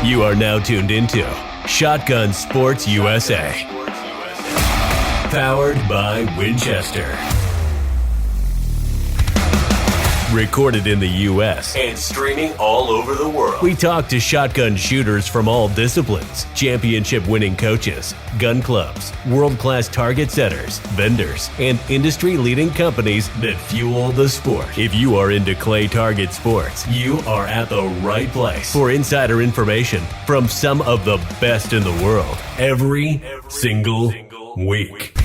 You are now tuned into Shotgun Sports USA. Powered by Winchester. Recorded in the U.S. and streaming all over the world. We talk to shotgun shooters from all disciplines, championship-winning coaches, gun clubs, world-class target setters, vendors, and industry-leading companies that fuel the sport. If you are into clay target sports, you are at the right place for insider information from some of the best in the world every single week.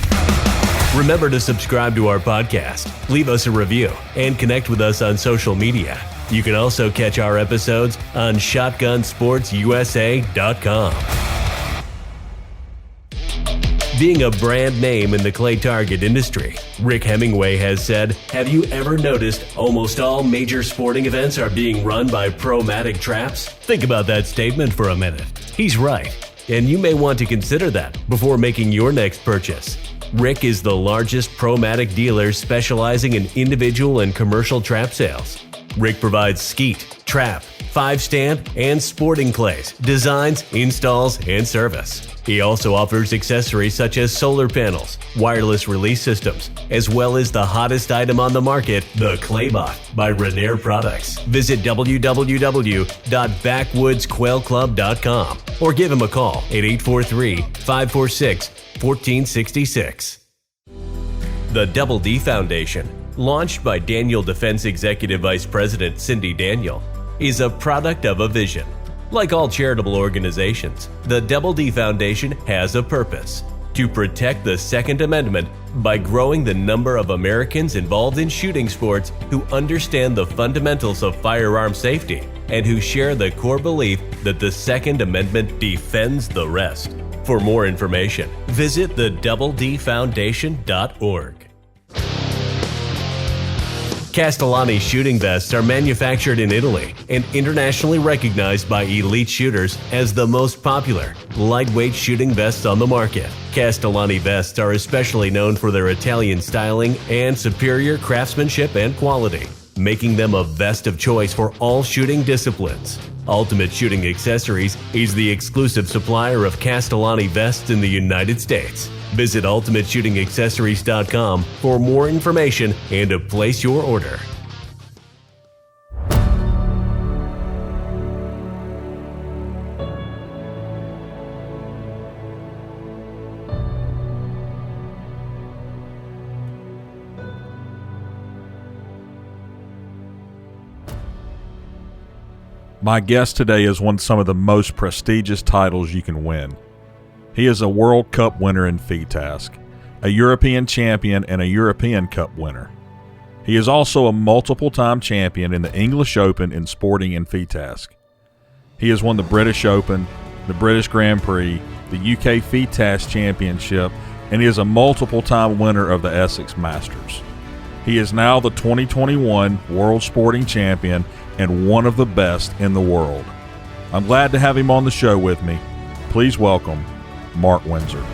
Remember to subscribe to our podcast, leave us a review, and connect with us on social media. You can also catch our episodes on shotgunsportsusa.com. Being a brand name in the clay target industry, Rick Hemingway has said, "Have you ever noticed almost all major sporting events are being run by Pro-Matic traps?" Think about that statement for a minute. He's right, and you may want to consider that before making your next purchase. Rick is the largest Pro-Matic dealer specializing in individual and commercial trap sales. Rick provides skeet, trap, 5-stand, and sporting clays, designs, installs, and service. He also offers accessories such as solar panels, wireless release systems, as well as the hottest item on the market, the Claybot by Renair Products. Visit www.backwoodsquailclub.com or give him a call at 843-546-1466. The Double D Foundation, launched by Daniel Defense Executive Vice President Cindy Daniel, is a product of a vision. Like all charitable organizations, the Double D Foundation has a purpose: to protect the Second Amendment by growing the number of Americans involved in shooting sports who understand the fundamentals of firearm safety and who share the core belief that the Second Amendment defends the rest. For more information, visit thedoubledfoundation.org. Castellani shooting vests are manufactured in Italy and internationally recognized by elite shooters as the most popular, lightweight shooting vests on the market. Castellani vests are especially known for their Italian styling and superior craftsmanship and quality, making them a vest of choice for all shooting disciplines. Ultimate Shooting Accessories is the exclusive supplier of Castellani vests in the United States. Visit ultimateshootingaccessories.com for more information and to place your order. My guest today has won some of the most prestigious titles you can win. He is a World Cup winner in FITASC, a European champion, and a European Cup winner. He is also a multiple-time champion in the English Open in sporting and FITASC. He has won the British Open, the British Grand Prix, the UK FITASC Championship, and he is a multiple-time winner of the Essex Masters. He is now the 2021 World Sporting Champion and one of the best in the world. I'm glad to have him on the show with me. Please welcome Mark Windsor.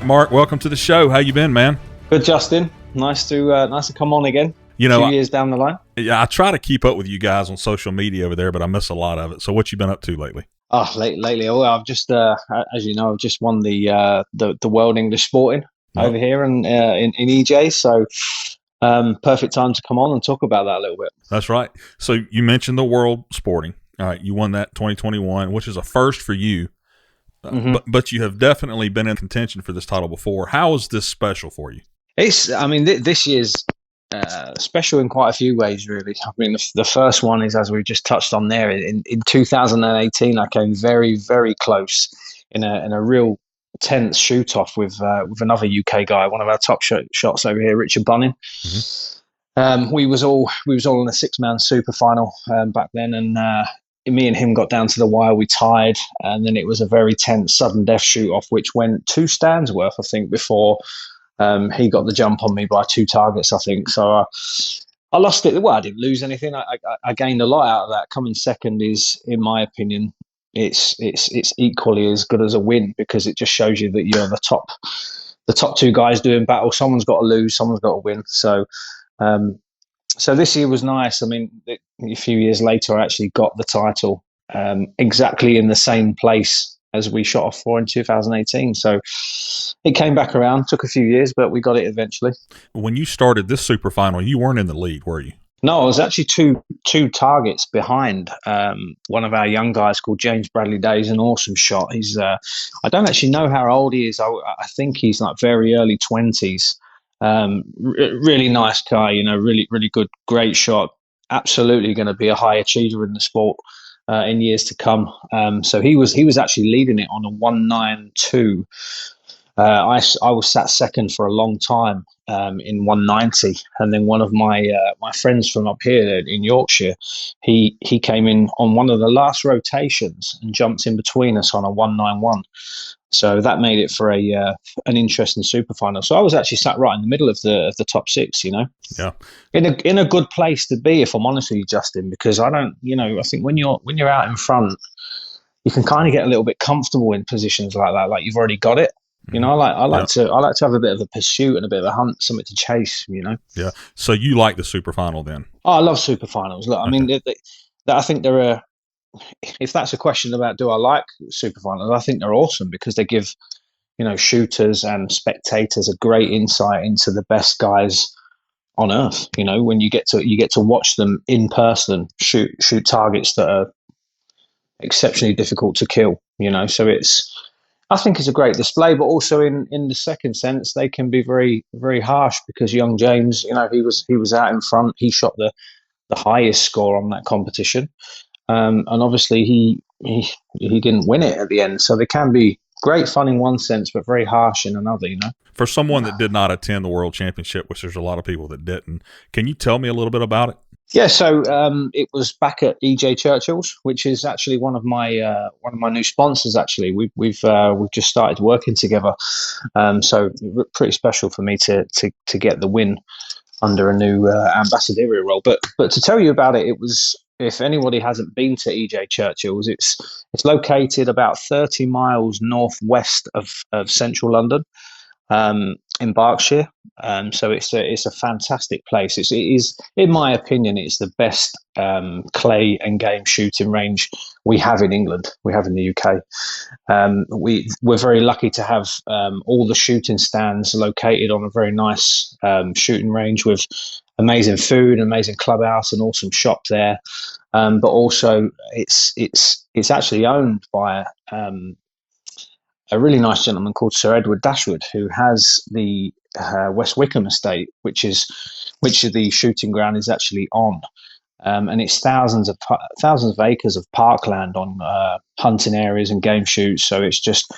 Mark, welcome to the show. How you been, man? Good, Justin. Nice to come on again. You know, 2 years down the line. Yeah, I try to keep up with you guys on social media over there, but I miss a lot of it. So, what you been up to lately? Lately, I've just, as you know, I've just won the World English Sporting over here in EJ. So, perfect time to come on and talk about that a little bit. That's right. So, you mentioned the World Sporting. All right, you won that 2021, which is a first for you. But you have definitely been in contention for this title before. How is this special for you? This year's special in quite a few ways, really. I mean, the first one is, as we just touched on there, in 2018, I came very, very close in a real tense shoot-off with another UK guy, one of our top shots over here, Richard Bunning. We was all in a 6-man super final back then, and me and him got down to the wire. We tied, and then it was a very tense sudden death shoot off, which went 2 stands worth, I think, before He got the jump on me by 2 targets, I think. So I lost it. Well, I didn't lose anything. I gained a lot out of that. Coming second is, in my opinion, it's equally as good as a win, because it just shows you that you're the top 2 guys doing battle. Someone's got to lose, someone's got to win. So so this year was nice. I mean, a few years later, I actually got the title exactly in the same place as we shot off for in 2018. So it came back around. Took a few years, but we got it eventually. When you started this super final, you weren't in the lead, were you? No, I was actually two targets behind one of our young guys called James Bradley Day. He's an awesome shot. He's I don't actually know how old he is. I think he's like very early 20s. Really nice guy, really, really good, great shot. Absolutely going to be a high achiever in the sport in years to come. So he was actually leading it on a 192. I was sat second for a long time in 190, and then one of my friends from up here in Yorkshire, he came in on one of the last rotations and jumped in between us on a 191. So that made it for an interesting super final. So I was actually sat right in the middle of the top 6, Yeah. in a good place to be, if I'm honest with you, Justin, because I think when you're out in front, you can kind of get a little bit comfortable in positions like that, like you've already got it. I like to have a bit of a pursuit and a bit of a hunt, something to chase. Yeah. So you like the super final then? Oh, I love super finals. Look, I mean, I think there are. If that's a question about do I like super finals, I think they're awesome because they give shooters and spectators a great insight into the best guys on earth. When you get to watch them in person shoot targets that are exceptionally difficult to kill. So I think it's a great display, but also in the second sense, they can be very, very harsh because young James, he was out in front. He shot the highest score on that competition, and obviously he didn't win it at the end. So they can be great fun in one sense, but very harsh in another. For someone that did not attend the World Championship, which there's a lot of people that didn't, can you tell me a little bit about it? Yeah, so it was back at EJ Churchill's, which is actually one of my new sponsors. Actually, we've just started working together, so pretty special for me to get the win under a new ambassadorial role. But to tell you about it, it was, if anybody hasn't been to EJ Churchill's, it's located about 30 miles northwest of central London. In Berkshire, so it's a fantastic place. It is, in my opinion, it's the best clay and game shooting range we have in England. We have in the UK. We're very lucky to have all the shooting stands located on a very nice shooting range with amazing food, amazing clubhouse, and awesome shop there. But also, it's actually owned by a really nice gentleman called Sir Edward Dashwood, who has the West Wickham estate, which the shooting ground is actually on, and it's thousands of acres of parkland on hunting areas and game shoots. So it's just,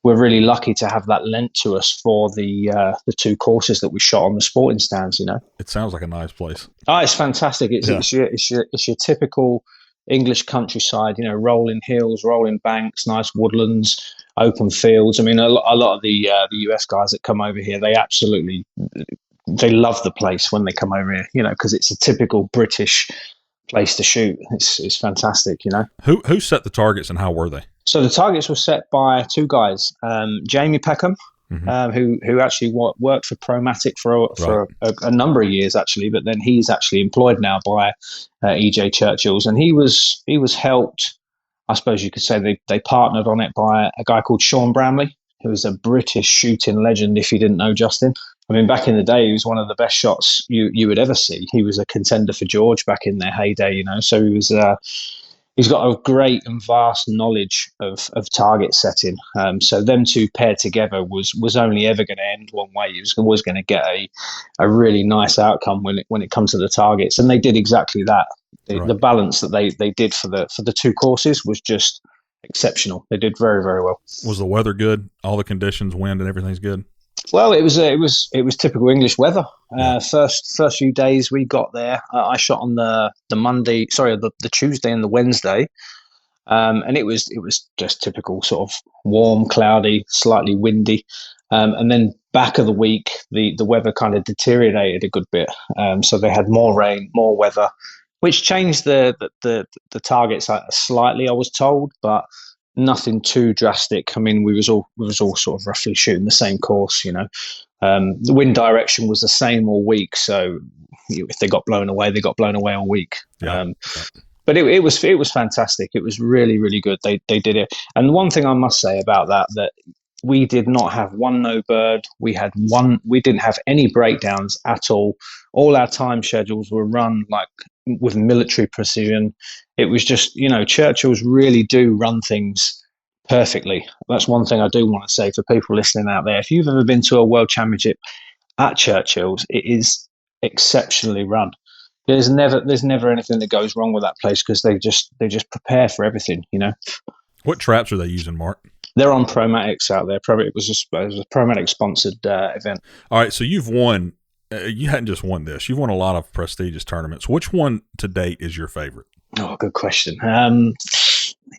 we're really lucky to have that lent to us for the 2 courses that we shot on the sporting stands. It sounds like a nice place. Oh, it's fantastic. It's your typical English countryside. Rolling hills, rolling banks, nice woodlands, open fields. I mean, a lot of the US guys that come over here, they love the place when they come over here, because it's a typical British place to shoot. It's fantastic, Who set the targets and how were they? So the targets were set by 2 guys, Jamie Peckham, who actually worked for Promatic for a number of years, actually, but then he's actually employed now by EJ Churchill's, and he was helped, I suppose you could say they partnered on it by a guy called Sean Bramley, who is a British shooting legend, if you didn't know, Justin. I mean, back in the day, he was one of the best shots you would ever see. He was a contender for George back in their heyday, so he was he's got a great and vast knowledge of target setting. So them 2 paired together was only ever going to end one way. It was always going to get a really nice outcome when it comes to the targets, and they did exactly that. The balance that they did for the 2 courses was just exceptional. They did very, very well. Was the weather good? All the conditions, wind, and everything's good? Well, it was typical English weather. First few days we got there, I shot on the Tuesday and the Wednesday, and it was just typical sort of warm, cloudy, slightly windy, and then back of the week, the weather kind of deteriorated a good bit. So they had more rain, more weather, which changed the targets slightly, I was told, but nothing too drastic. I mean, we was all sort of roughly shooting the same course, you know. The wind direction was the same all week, so if they got blown away, they got blown away all week. Yeah. But it was fantastic. It was really, really good. They did it. And one thing I must say about that we did not have one no bird. We didn't have any breakdowns at all. All our time schedules were run like with military precision. It was just, you know, Churchill's really do run things perfectly. That's one thing I do want to say for people listening out there. If you've ever been to a world championship at Churchill's, it is exceptionally run. There's never anything that goes wrong with that place because they just prepare for everything, you know. What traps are they using, Mark? They're on Promatics out there. It was a Promatic sponsored event. All right, so you've won. You hadn't just won this. You've won a lot of prestigious tournaments. Which one to date is your favorite? Oh, good question.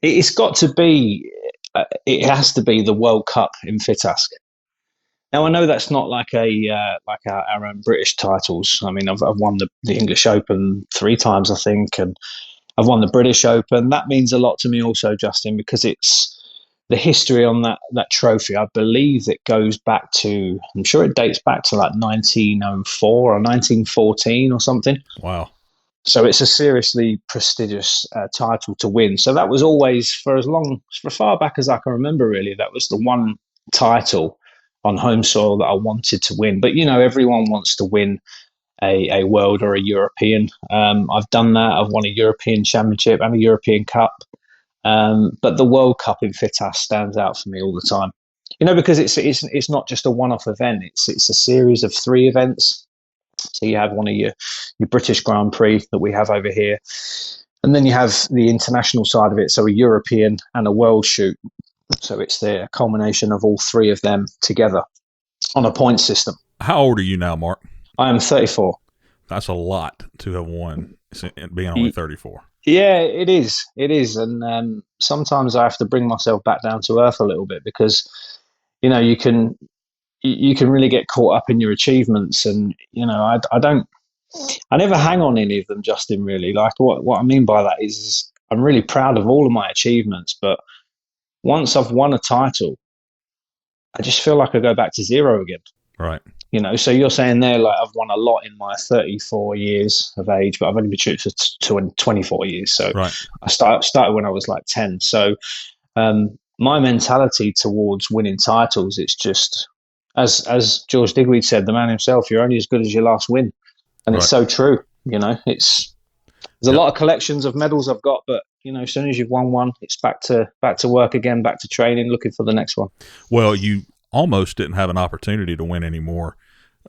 It's got to be. It has to be the World Cup in Fitask. Now I know that's not like our own British titles. I mean, I've won the English Open 3 times, I think, and I've won the British Open. That means a lot to me also, Justin, because it's the history on that trophy. I believe it goes back to, I'm sure it dates back to like 1904 or 1914 or something. Wow. So it's a seriously prestigious title to win. So that was always, for far back as I can remember, really, that was the one title on home soil that I wanted to win. But, you know, everyone wants to win a world or a European. I've done that. I've won a European Championship and a European Cup. But the World Cup in Fitask stands out for me all the time. You know, because it's not just a one-off event. It's a series of 3 events. So you have one of your British Grand Prix that we have over here. And then you have the international side of it, so a European and a World Shoot. So it's the culmination of all 3 of them together on a point system. How old are you now, Mark? I am 34. That's a lot to have won, being only 34. Yeah, it is. It is. And sometimes I have to bring myself back down to earth a little bit because, you know, you can really get caught up in your achievements. And, you know, I never hang on any of them, Justin, really. Like what I mean by that is I'm really proud of all of my achievements, but once I've won a title, I just feel like I go back to zero again. Right. You know, so you're saying there, like, I've won a lot in my 34 years of age, but I've only been shooting for 24 years. So right. I started when I was like 10. So my mentality towards winning titles, it's just, as George Digweed said, the man himself, you're only as good as your last win. And It's so true. You know, there's a lot of collections of medals I've got, but, you know, as soon as you've won one, it's back to work again, back to training, looking for the next one. Well, you almost didn't have an opportunity to win anymore.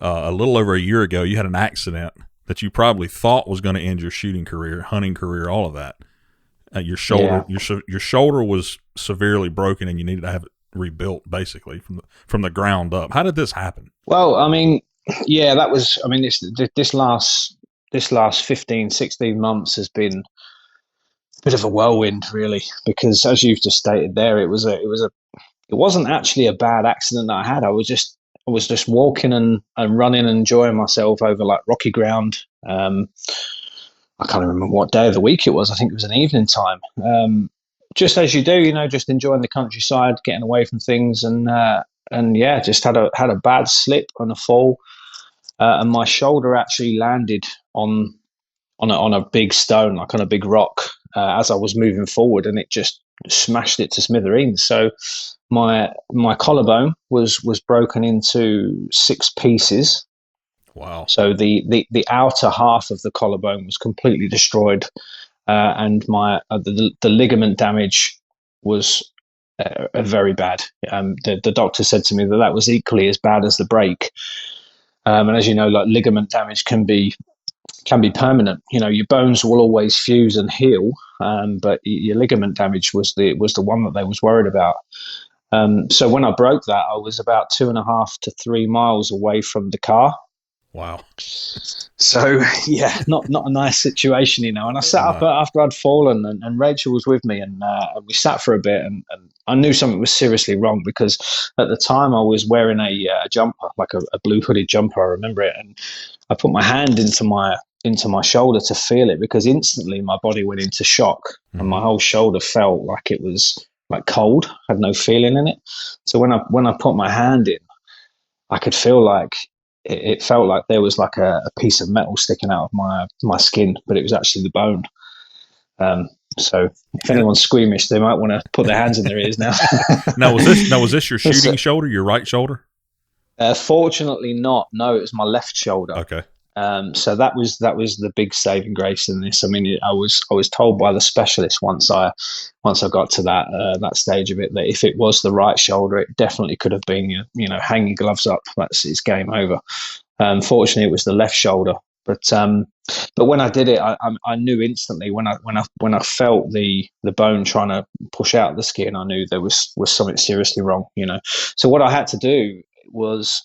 A little over a year ago, you had an accident that you probably thought was going to end your shooting career, hunting career, all of that. Your shoulder, your shoulder was severely broken, and you needed to have it rebuilt basically from the ground up. How did this happen? Well, I mean, yeah, that was. I mean, this last 15, 16 months has been a bit of a whirlwind, really, because as you've just stated there, it wasn't actually a bad accident that I had. I was just walking and running and enjoying myself over like rocky ground. I can't remember what day of the week it was. I think it was an evening time. Just as you do, you know, just enjoying the countryside, getting away from things, and yeah, just had a bad slip and a fall, and my shoulder actually landed on a big stone, like on a big rock, as I was moving forward, and it just smashed it to smithereens. So my collarbone was broken into 6 pieces. Wow. So the outer half of the collarbone was completely destroyed, and the ligament damage was very bad. The doctor said to me that was equally as bad as the break. And as you know, like, ligament damage can be permanent. You know, your bones will always fuse and heal, but your ligament damage was the one that they was worried about. So when I broke that, I was about 2.5 to 3 miles away from the car. Wow. So yeah, not a nice situation, you know. And I sat up No. after I'd fallen, and Rachel was with me, and we sat for a bit, and I knew something was seriously wrong because at the time I was wearing a jumper, like a blue hooded jumper. I remember it, and I put my hand into my shoulder to feel it because instantly my body went into shock, and my whole shoulder felt like it was like cold, had no feeling in it. So when I put my hand in, I could feel like it felt like there was like a piece of metal sticking out of my skin, but it was actually the bone. Um, so if And anyone's squeamish, they might want to put their hands in their ears now. was this your shooting shoulder, your right shoulder? Fortunately, not. No, it was my left shoulder. Okay. So that was the big saving grace in this. I mean, I was told by the specialist once I got to that stage of it that if it was the right shoulder, it definitely could have been hang your gloves up. It's game over. Fortunately, it was the left shoulder. But when I did it, I knew instantly when I felt the bone trying to push out the skin, I knew there was something seriously wrong. So what I had to do was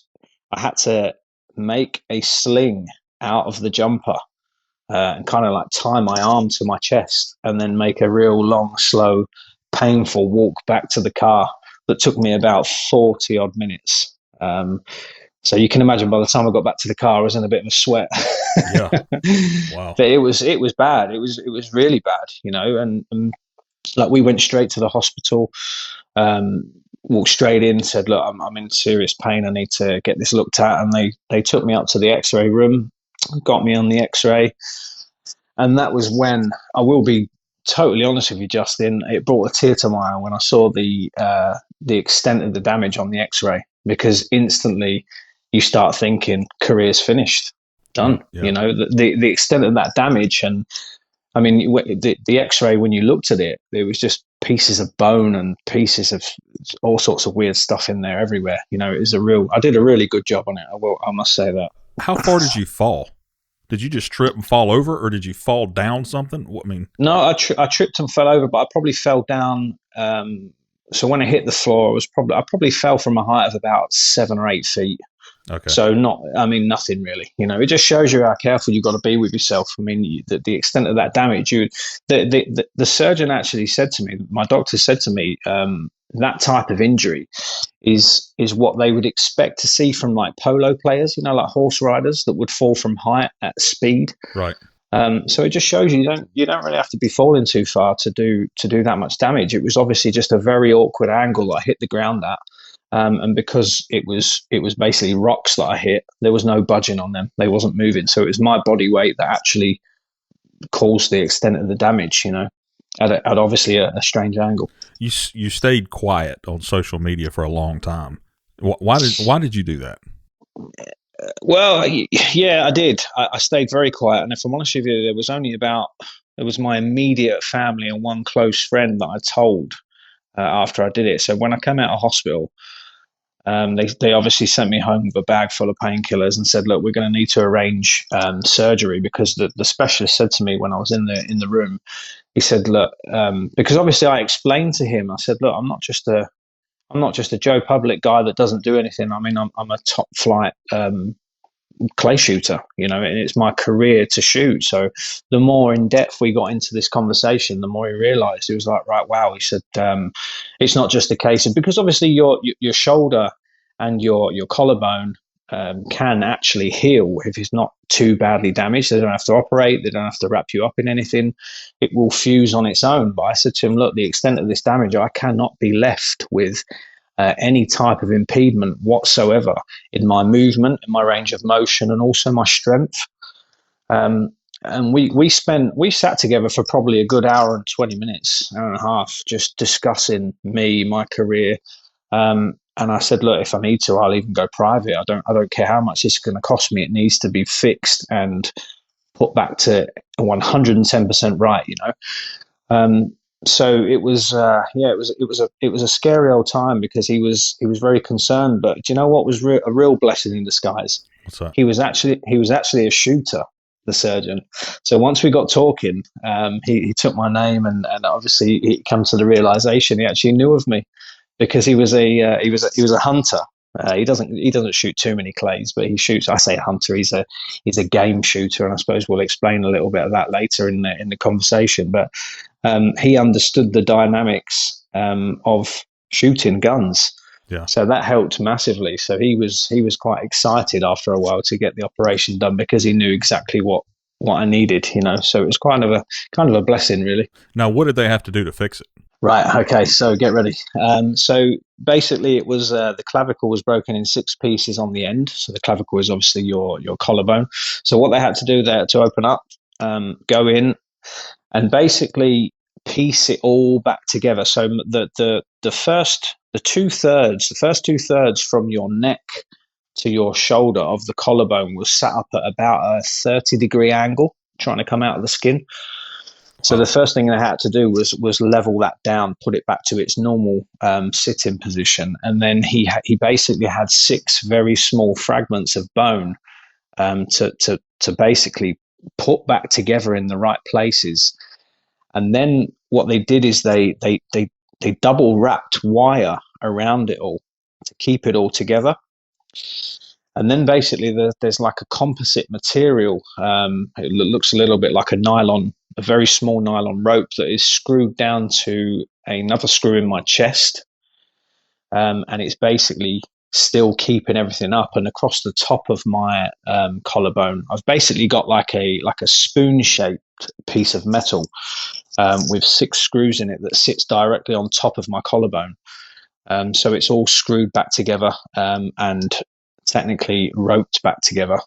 I had to make a sling out of the jumper and kind of like tie my arm to my chest and then make a real long, slow, painful walk back to the car that took me about 40 odd minutes. So you can imagine by the time I got back to the car, I was in a bit of a sweat. Yeah. Wow. But it was bad. It was really bad, and like we went straight to the hospital, walked straight in, said, look, I'm in serious pain. I need to get this looked at. And they took me up to the x-ray room, got me on the x-ray. And that was when, I will be totally honest with you, Justin, it brought a tear to my eye when I saw the extent of the damage on the x-ray, because instantly you start thinking career's finished, done. Yeah. The extent of that damage. And I mean, the X-ray, when you looked at it, there was just pieces of bone and pieces of all sorts of weird stuff in there everywhere. It was I did a really good job on it. I must say that. How far did you fall? Did you just trip and fall over, or did you fall down something? No, I tripped and fell over, but I probably fell down. So when I hit the floor, I probably fell from a height of about 7 or 8 feet. Okay. So nothing really. It just shows you how careful you've got to be with yourself. I mean, the extent of that damage. The surgeon actually said to me, my doctor said to me, that type of injury is what they would expect to see from like polo players, like horse riders that would fall from height at speed. Right. So it just shows you don't really have to be falling too far to do that much damage. It was obviously just a very awkward angle that I hit the ground at. And because it was basically rocks that I hit, there was no budging on them. They wasn't moving. So it was my body weight that actually caused the extent of the damage, at obviously a strange angle. You stayed quiet on social media for a long time. Why did you do that? Well, yeah, I did. I stayed very quiet. And if I'm honest with you, there was my immediate family and one close friend that I told after I did it. So when I came out of hospital, they obviously sent me home with a bag full of painkillers and said, look, we're going to need to arrange surgery, because the specialist said to me when I was in the room, he said, look, because obviously I explained to him, I said, look, I'm not just a Joe Public guy that doesn't do anything. I mean, I'm a top flight clay shooter, and it's my career to shoot. So the more in depth we got into this conversation, the more he realized. He was like, right, wow. He said, it's not just a case of, because obviously your shoulder and your collarbone can actually heal if it's not too badly damaged. They don't have to operate. They don't have to wrap you up in anything. It will fuse on its own. But I said to him, look, the extent of this damage, I cannot be left with any type of impediment whatsoever in my movement, in my range of motion, and also my strength. And we sat together for probably a good hour and 20 minutes, hour and a half, just discussing me, my career. And I said, look, if I need to, I'll even go private. I don't care how much this is going to cost me. It needs to be fixed and put back to 110% right, So it was, it was a scary old time, because he was very concerned. But do you know what was a real blessing in disguise? What's that? He was actually a shooter, the surgeon. So once we got talking, he took my name, and obviously he came to the realization he actually knew of me, because he was a hunter. He doesn't shoot too many clays, but he shoots. I say hunter. He's a game shooter, and I suppose we'll explain a little bit of that later in the conversation. But he understood the dynamics of shooting guns. Yeah. So that helped massively. So he was quite excited after a while to get the operation done because he knew exactly what I needed, So it was kind of a blessing, really. Now, what did they have to do to fix it? Right. Okay. So get ready. So basically, it was the clavicle was broken in 6 pieces on the end. So the clavicle is obviously your collarbone. So what they had to do, they had to open up, go in, and basically piece it all back together. So the first 2/3 from your neck to your shoulder of the collarbone was sat up at about a 30-degree angle, trying to come out of the skin. So the first thing they had to do was level that down, put it back to its normal sitting position, and then he basically had 6 very small fragments of bone to basically put back together in the right places. And then what they did is they double wrapped wire around it all to keep it all together. And then basically there's like a composite material. It looks a little bit like a very small nylon rope that is screwed down to another screw in my chest. And it's basically still keeping everything up. And across the top of my collarbone, I've basically got like a spoon-shaped piece of metal with 6 screws in it that sits directly on top of my collarbone. So it's all screwed back together and technically roped back together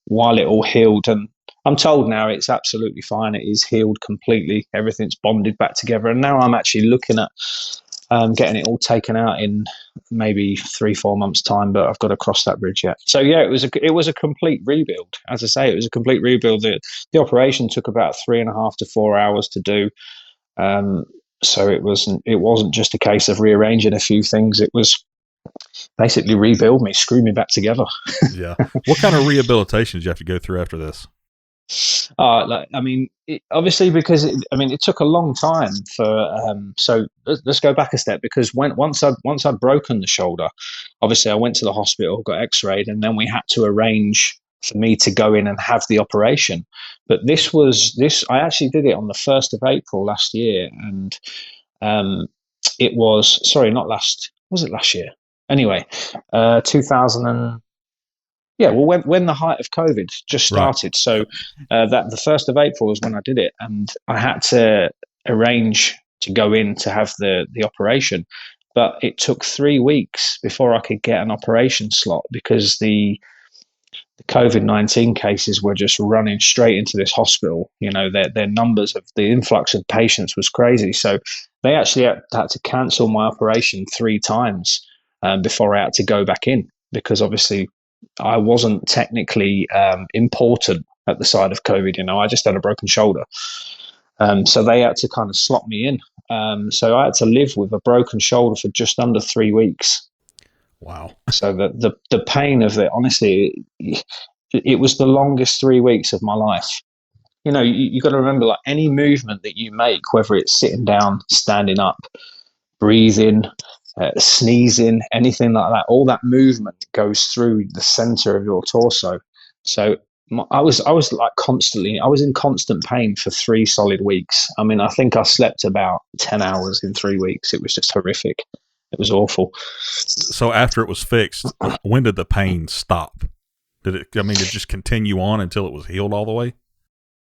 while it all healed. And I'm told now it's absolutely fine. It is healed completely. Everything's bonded back together. And now I'm actually looking at getting it all taken out in maybe 3-4 months' time, but I've got to cross that bridge yet. So yeah, it was a complete rebuild. As I say, it was a complete rebuild. The operation took about 3.5 to 4 hours to do. So it wasn't just a case of rearranging a few things. It was basically rebuild me, screw me back together. Yeah. What kind of rehabilitation did you have to go through after this? Obviously, because it took a long time for. So let's go back a step, because once I'd broken the shoulder, obviously I went to the hospital, got X-rayed, and then we had to arrange for me to go in and have the operation. But I actually did it on the 1st of April last year, and it was was it last year? Anyway, 2000 and. Yeah, well, when the height of COVID just started, right. So that the 1st of April was when I did it, and I had to arrange to go in to have the operation, but it took 3 weeks before I could get an operation slot because the COVID-19 cases were just running straight into this hospital. Their numbers of the influx of patients was crazy, so they actually had to cancel my operation 3 times before I had to go back in, because obviously I wasn't technically important at the side of COVID. I just had a broken shoulder. So they had to kind of slot me in. So I had to live with a broken shoulder for just under 3 weeks. Wow. So the pain of it, honestly, it was the longest 3 weeks of my life. You got to remember, like, any movement that you make, whether it's sitting down, standing up, breathing, sneezing, anything like that, all that movement goes through the center of your torso. So I was like constantly, I was in constant pain for 3 solid weeks. I think I slept about 10 hours in 3 weeks. It was just horrific. It was awful. So after it was fixed, when did the pain stop? Did it just continue on until it was healed all the way?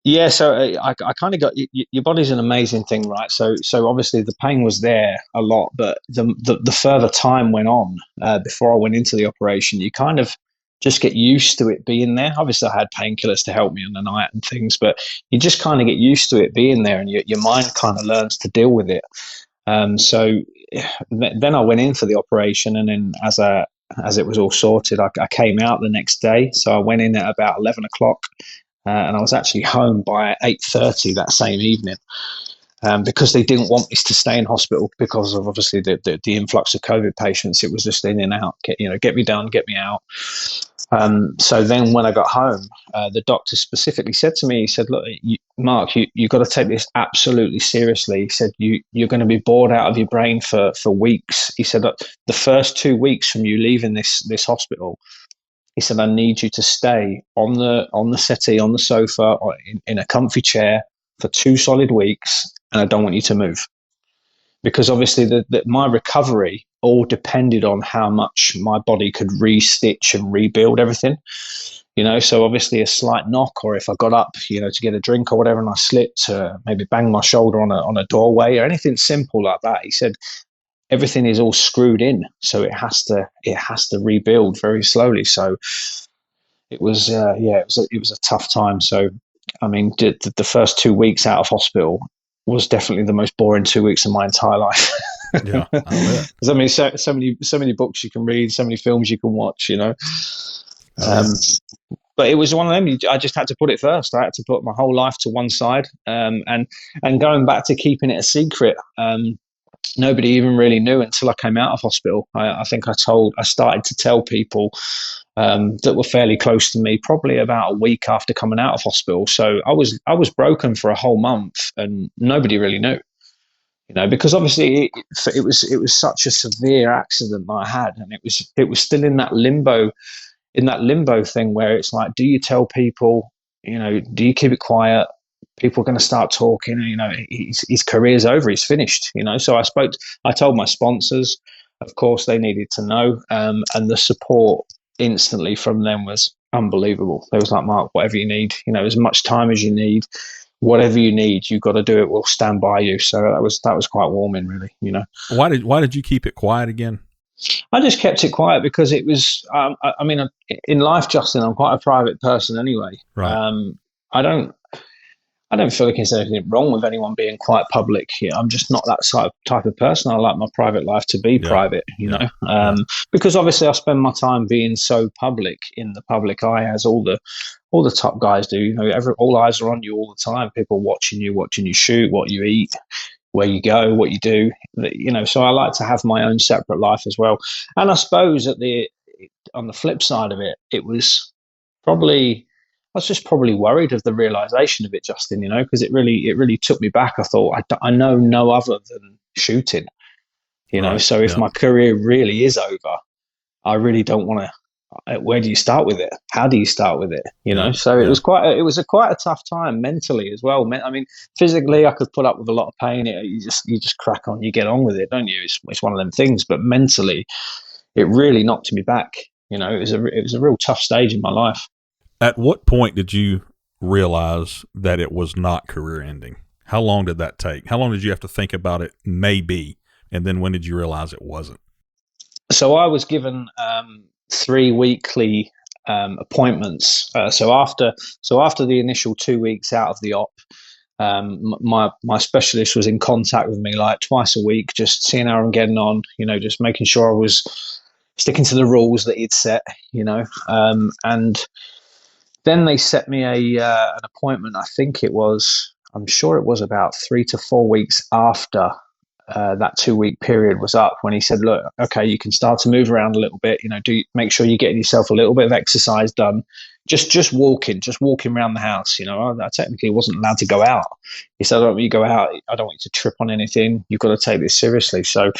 Yeah, so I kind of got, your body's an amazing thing, right? So obviously the pain was there a lot, but the further time went on before I went into the operation, you kind of just get used to it being there. Obviously, I had painkillers to help me on the night and things, but you just kind of get used to it being there, and your mind kind of learns to deal with it. So then I went in for the operation, and then as it was all sorted, I came out the next day. So I went in at about 11 o'clock. And I was actually home by 8:30 that same evening, because they didn't want me to stay in hospital because of obviously the influx of COVID patients. It was just in and out, get me down, get me out. So then when I got home, the doctor specifically said to me, he said, look, Mark, you got to take this absolutely seriously. He said, you're going to be bored out of your brain for weeks. He said, look, the first 2 weeks from you leaving this hospital, he said, I need you to stay on the settee, on the sofa, or in a comfy chair for 2 solid weeks, and I don't want you to move. Because obviously my recovery all depended on how much my body could re-stitch and rebuild everything. So obviously a slight knock, or if I got up, to get a drink or whatever, and I slipped, maybe bang my shoulder on a doorway or anything simple like that. He said everything is all screwed in, so it has to rebuild very slowly. So it was, it was a tough time. So, I mean, the first 2 weeks out of hospital was definitely the most boring 2 weeks of my entire life. Yeah, I bet. I mean, so many books you can read, so many films you can watch, But it was one of them. I just had to put it first. I had to put my whole life to one side, and going back to keeping it a secret. Nobody even really knew until I came out of hospital. I think I started to tell people that were fairly close to me, probably about a week after coming out of hospital. So I was broken for a whole month, and nobody really knew. Because obviously it was such a severe accident that I had, and it was still in that limbo thing where it's like, do you tell people? Do you keep it quiet? People are going to start talking. His career's over. He's finished. So I told my sponsors. Of course, they needed to know, and the support instantly from them was unbelievable. They was like, Mark, whatever you need, as much time as you need, whatever you need, you've got to do it. We'll stand by you. So that was quite warming, really. Why did you keep it quiet again? I just kept it quiet because it was. I mean, in life, Justin, I'm quite a private person anyway. Right. I don't feel like there's anything wrong with anyone being quite public. I'm just not that type of person. I like my private life to be private, because obviously I spend my time being so public in the public eye, as all the top guys do. All eyes are on you all the time. People watching you shoot, what you eat, where you go, what you do. So I like to have my own separate life as well. And I suppose on the flip side of it, I was just probably worried of the realization of it, Justin, because it really took me back. I thought, I know no other than shooting, Right. So if my career really is over, I really don't want to. Where do you start with it? How do you start with it? So it was quite a tough time mentally as well. I mean, physically, I could put up with a lot of pain. You just crack on, you get on with it, don't you? It's one of them things. But mentally, it really knocked me back. It was a real tough stage in my life. At what point did you realize that it was not career ending? How long did that take? How long did you have to think about it maybe? And then when did you realize it wasn't? So I was given 3 weekly appointments. So after the initial 2 weeks out of the op, my specialist was in contact with me like twice a week, just seeing how I'm getting on, just making sure I was sticking to the rules that he'd set, and then they set me an appointment. I'm sure it was about 3 to 4 weeks after that 2 week period was up, when he said, look, okay, you can start to move around a little bit, make sure you're getting yourself a little bit of exercise done, just walking around the house. I technically wasn't allowed to go out. He said, I don't want you to go out. I don't want you to trip on anything. You've got to take this seriously. So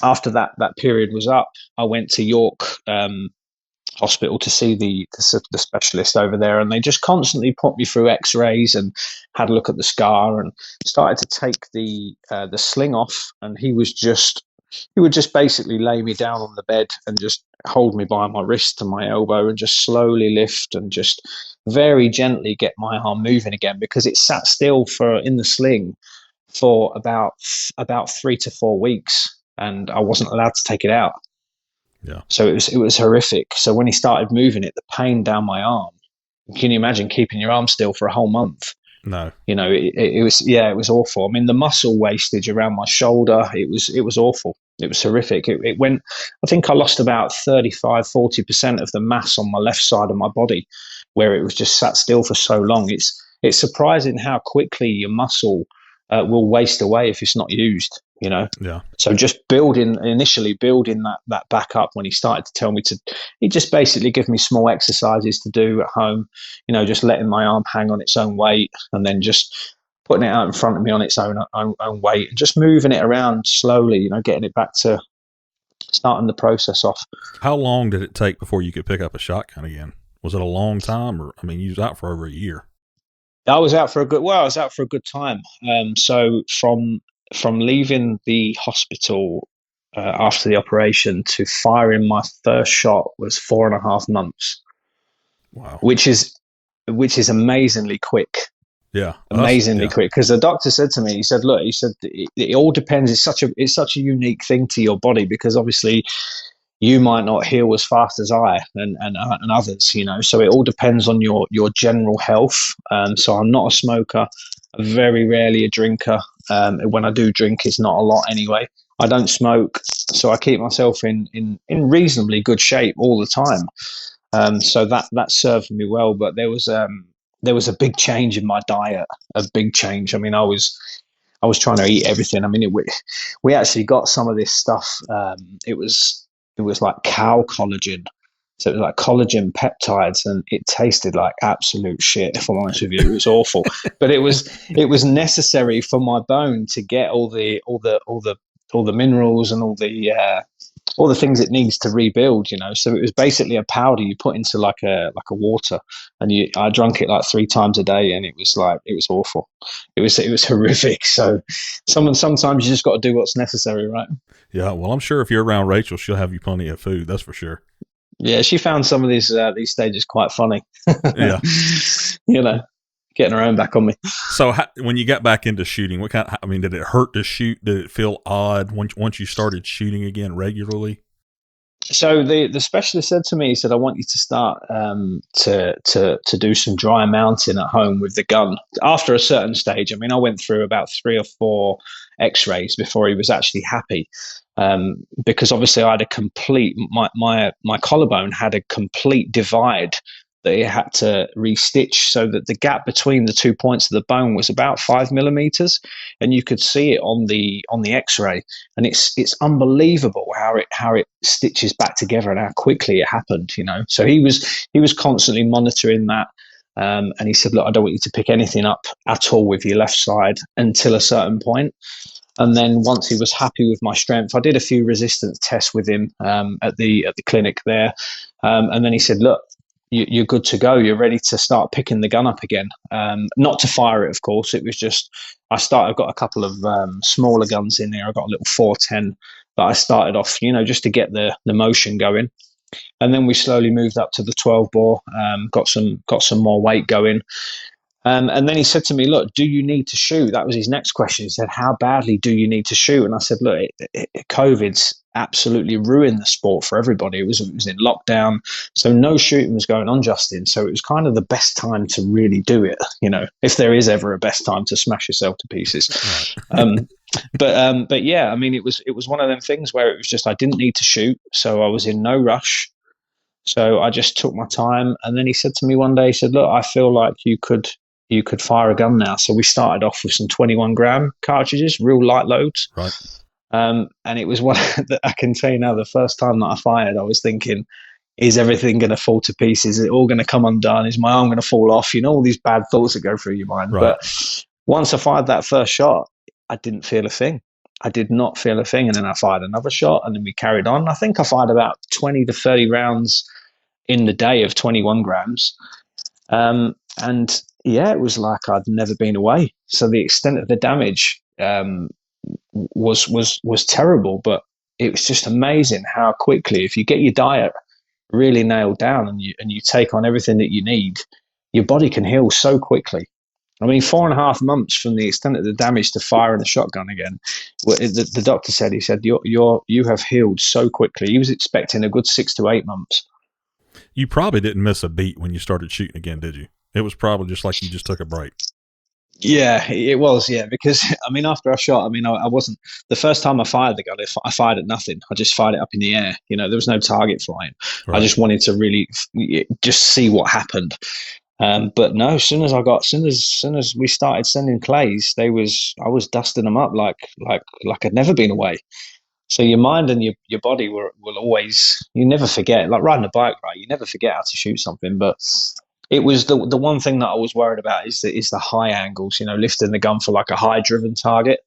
after that period was up, I went to York hospital to see the specialist over there, and they just constantly put me through x-rays and had a look at the scar and started to take the sling off, and he would just basically lay me down on the bed and just hold me by my wrist and my elbow and just slowly lift and just very gently get my arm moving again, because it sat still in the sling for about 3 to 4 weeks, and I wasn't allowed to take it out. Yeah. So it was horrific. So when he started moving it, the pain down my arm, can you imagine keeping your arm still for a whole month? No. It was awful. I mean, the muscle wastage around my shoulder, it was awful. It was horrific. It went, I think I lost about 35-40% of the mass on my left side of my body, where it was just sat still for so long. It's surprising how quickly your muscle will waste away if it's not used, you know. Yeah. So just initially building that back up when he started to tell me he just basically gave me small exercises to do at home, you know, just letting my arm hang on its own weight and then just putting it out in front of me on its own weight and just moving it around slowly, you know, getting it back to starting the process off. How long did it take before you could pick up a shotgun again? Was it a long time, or I mean, you was out for over a year? I was out for a good time. So from leaving the hospital after the operation to firing my first shot was 4.5 months. Wow. Which is amazingly quick. Yeah. Amazingly quick. Because the doctor said to me, he said, look, it all depends. It's such a unique thing to your body, because obviously you might not heal as fast as I and others, you know. So it all depends on your general health. So I'm not a smoker, very rarely a drinker. When I do drink, it's not a lot anyway. I don't smoke, so I keep myself in reasonably good shape all the time. So that served me well. But there was a big change in my diet, a big change. I mean, I was trying to eat everything. I mean, we actually got some of this stuff. It was like cow collagen. So it was like collagen peptides, and it tasted like absolute shit, if I'm honest with you. It was awful. But it was necessary for my bone to get all the minerals and all the things it needs to rebuild, you know. So it was basically a powder you put into like a water, and I drank it like 3 times a day, and it was awful. It was horrific. So sometimes you just got to do what's necessary, right? Yeah. Well, I'm sure if you're around Rachel, she'll have you plenty of food. That's for sure. Yeah, she found some of these stages quite funny. Yeah. You know, getting her own back on me. So when you got back into shooting, I mean, did it hurt to shoot? Did it feel odd once you started shooting again regularly? So the specialist said to me, he said, I want you to start to do some dry mounting at home with the gun after a certain stage. I mean, I went through about 3 or 4 x-rays before he was actually happy. Because obviously I had my collarbone had a complete divide that he had to restitch, so that the gap between the 2 points of the bone was about 5 millimeters, and you could see it on the x-ray, and it's unbelievable how it stitches back together and how quickly it happened, you know. So he was constantly monitoring that. And he said, look, I don't want you to pick anything up at all with your left side until a certain point. And then once he was happy with my strength, I did a few resistance tests with him at the clinic there. And then he said, look, you're good to go. You're ready to start picking the gun up again. Not to fire it, of course. It was just, I've got a couple of smaller guns in there. I've got a little 410 that I started off, you know, just to get the motion going. And then we slowly moved up to the 12 bore, got some more weight going. And then he said to me, look, do you need to shoot? That was his next question. He said, how badly do you need to shoot? And I said, look, COVID's absolutely ruined the sport for everybody. It was in lockdown, so no shooting was going on, Justin. So it was kind of the best time to really do it, you know, if there is ever a best time to smash yourself to pieces. But yeah, I mean, it was one of them things where it was just, I didn't need to shoot, so I was in no rush. So I just took my time. And then he said to me one day, he said, look, I feel like you could fire a gun now. So we started off with some 21 gram cartridges, real light loads. Right. And it was one that I can tell you now, the first time that I fired, I was thinking, is everything going to fall to pieces? Is it all going to come undone? Is my arm going to fall off? You know, all these bad thoughts that go through your mind. Right. But once I fired that first shot, I didn't feel a thing. I did not feel a thing. And then I fired another shot, and then we carried on. I think I fired about 20 to 30 rounds in the day of 21 grams. And yeah, it was like I'd never been away. So the extent of the damage was terrible, but it was just amazing how quickly, if you get your diet really nailed down and you take on everything that you need, your body can heal so quickly. I mean, 4.5 months from the extent of the damage to firing a shotgun again. The doctor said, he said, you have healed so quickly. He was expecting a good 6 to 8 months. You probably didn't miss a beat when you started shooting again, did you? It was probably just like you just took a break. Yeah, it was. Yeah, because I mean, after I shot, I mean, I wasn't, the first time I fired the gun, I fired at nothing. I just fired it up in the air. You know, there was no target flying. Right. I just wanted to really just see what happened. But no, as soon as we started sending clays, I was dusting them up like I'd never been away. So your mind and your body will always, you never forget, like riding a bike, right? You never forget how to shoot something. But it was the one thing that I was worried about is the high angles, lifting the gun for like a high driven target.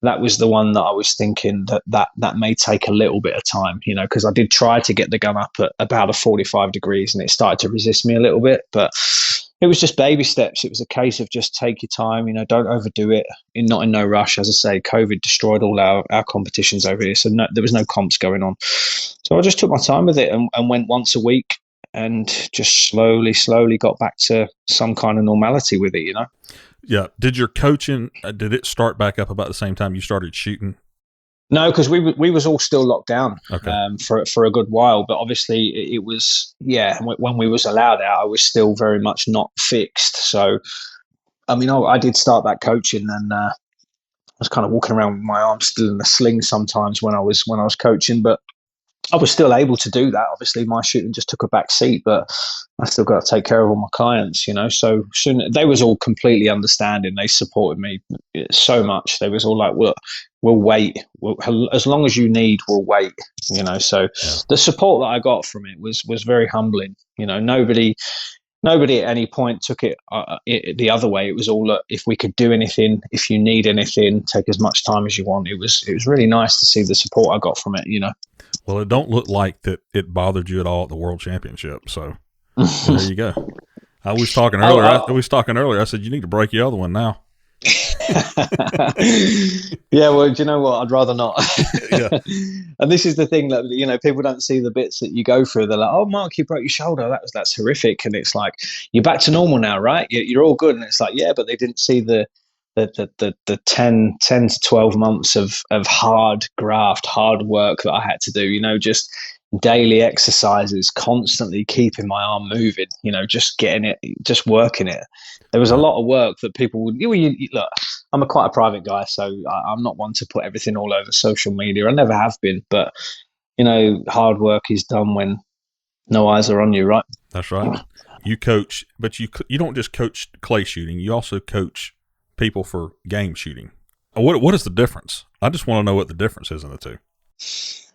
That was the one that I was thinking that may take a little bit of time, because I did try to get the gun up at about a 45 degrees and it started to resist me a little bit, but it was just baby steps. It was a case of just take your time, don't overdo it, not in no rush. As I say, COVID destroyed all our competitions over here, so there was no comps going on. So I just took my time with it and went once a week and just slowly got back to some kind of normality with it, Yeah. Did your coaching, did it start back up about the same time you started shooting? No, because we was all still locked down Okay. for a good while. But obviously, it was, when we was allowed out, I was still very much not fixed. So, I mean, I did start that coaching, and I was kind of walking around with my arm still in a sling sometimes when I was coaching. But I was still able to do that. Obviously, my shooting just took a back seat, but I still got to take care of all my clients, So soon they was all completely understanding. They supported me so much. They was all like, we'll wait. As long as you need, we'll wait, So Yeah. the support that I got from it was very humbling. Nobody at any point took it the other way. It was all, if we could do anything, if you need anything, take as much time as you want. It was really nice to see the support I got from it, Well, it don't look like that it bothered you at all at the World Championship. So there you go. I was talking earlier. I said, you need to break your other one now. Yeah, well, do you know what? I'd rather not. Yeah. And this is the thing that people don't see the bits that you go through. They're like, "Oh, Mark, you broke your shoulder. That's horrific." And it's like, you're back to normal now, right? You're all good. And it's like, yeah, but they didn't see the 10 to 12 months of hard graft, hard work that I had to do. Just daily exercises, constantly keeping my arm moving. Just getting it, just working it. There was a lot of work that people would. Look, I'm quite a private guy, so I'm not one to put everything all over social media. I never have been, but hard work is done when no eyes are on you, right? That's right. You coach, but you don't just coach clay shooting. You also coach people for game shooting. What is the difference? I just want to know what the difference is in the two.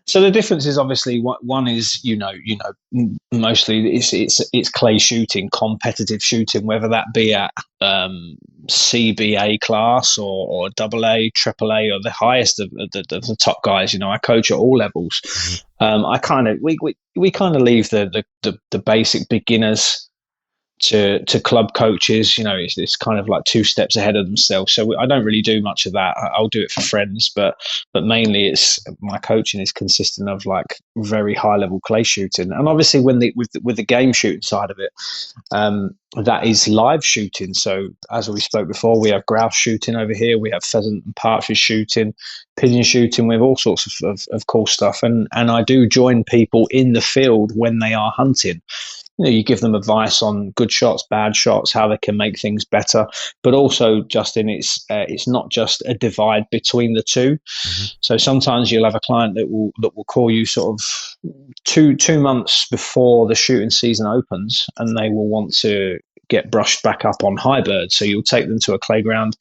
So the difference is obviously one is mostly it's clay shooting, competitive shooting, whether that be at CBA class or AA, AAA, or the highest of the top guys. I coach at all levels. We kind of leave the basic beginners to club coaches. It's kind of like two steps ahead of themselves. So I don't really do much of that. I'll do it for friends, but mainly it's my coaching is consistent of like very high level clay shooting. And obviously with the game shooting side of it, that is live shooting. So as we spoke before, we have grouse shooting over here. We have pheasant and partridge shooting, pigeon shooting. We have all sorts of cool stuff. And I do join people in the field when they are hunting. You give them advice on good shots, bad shots, how they can make things better. But also, Justin, it's not just a divide between the two. Mm-hmm. So sometimes you'll have a client that will call you sort of two months before the shooting season opens, and they will want to get brushed back up on high birds. So you'll take them to a clay ground,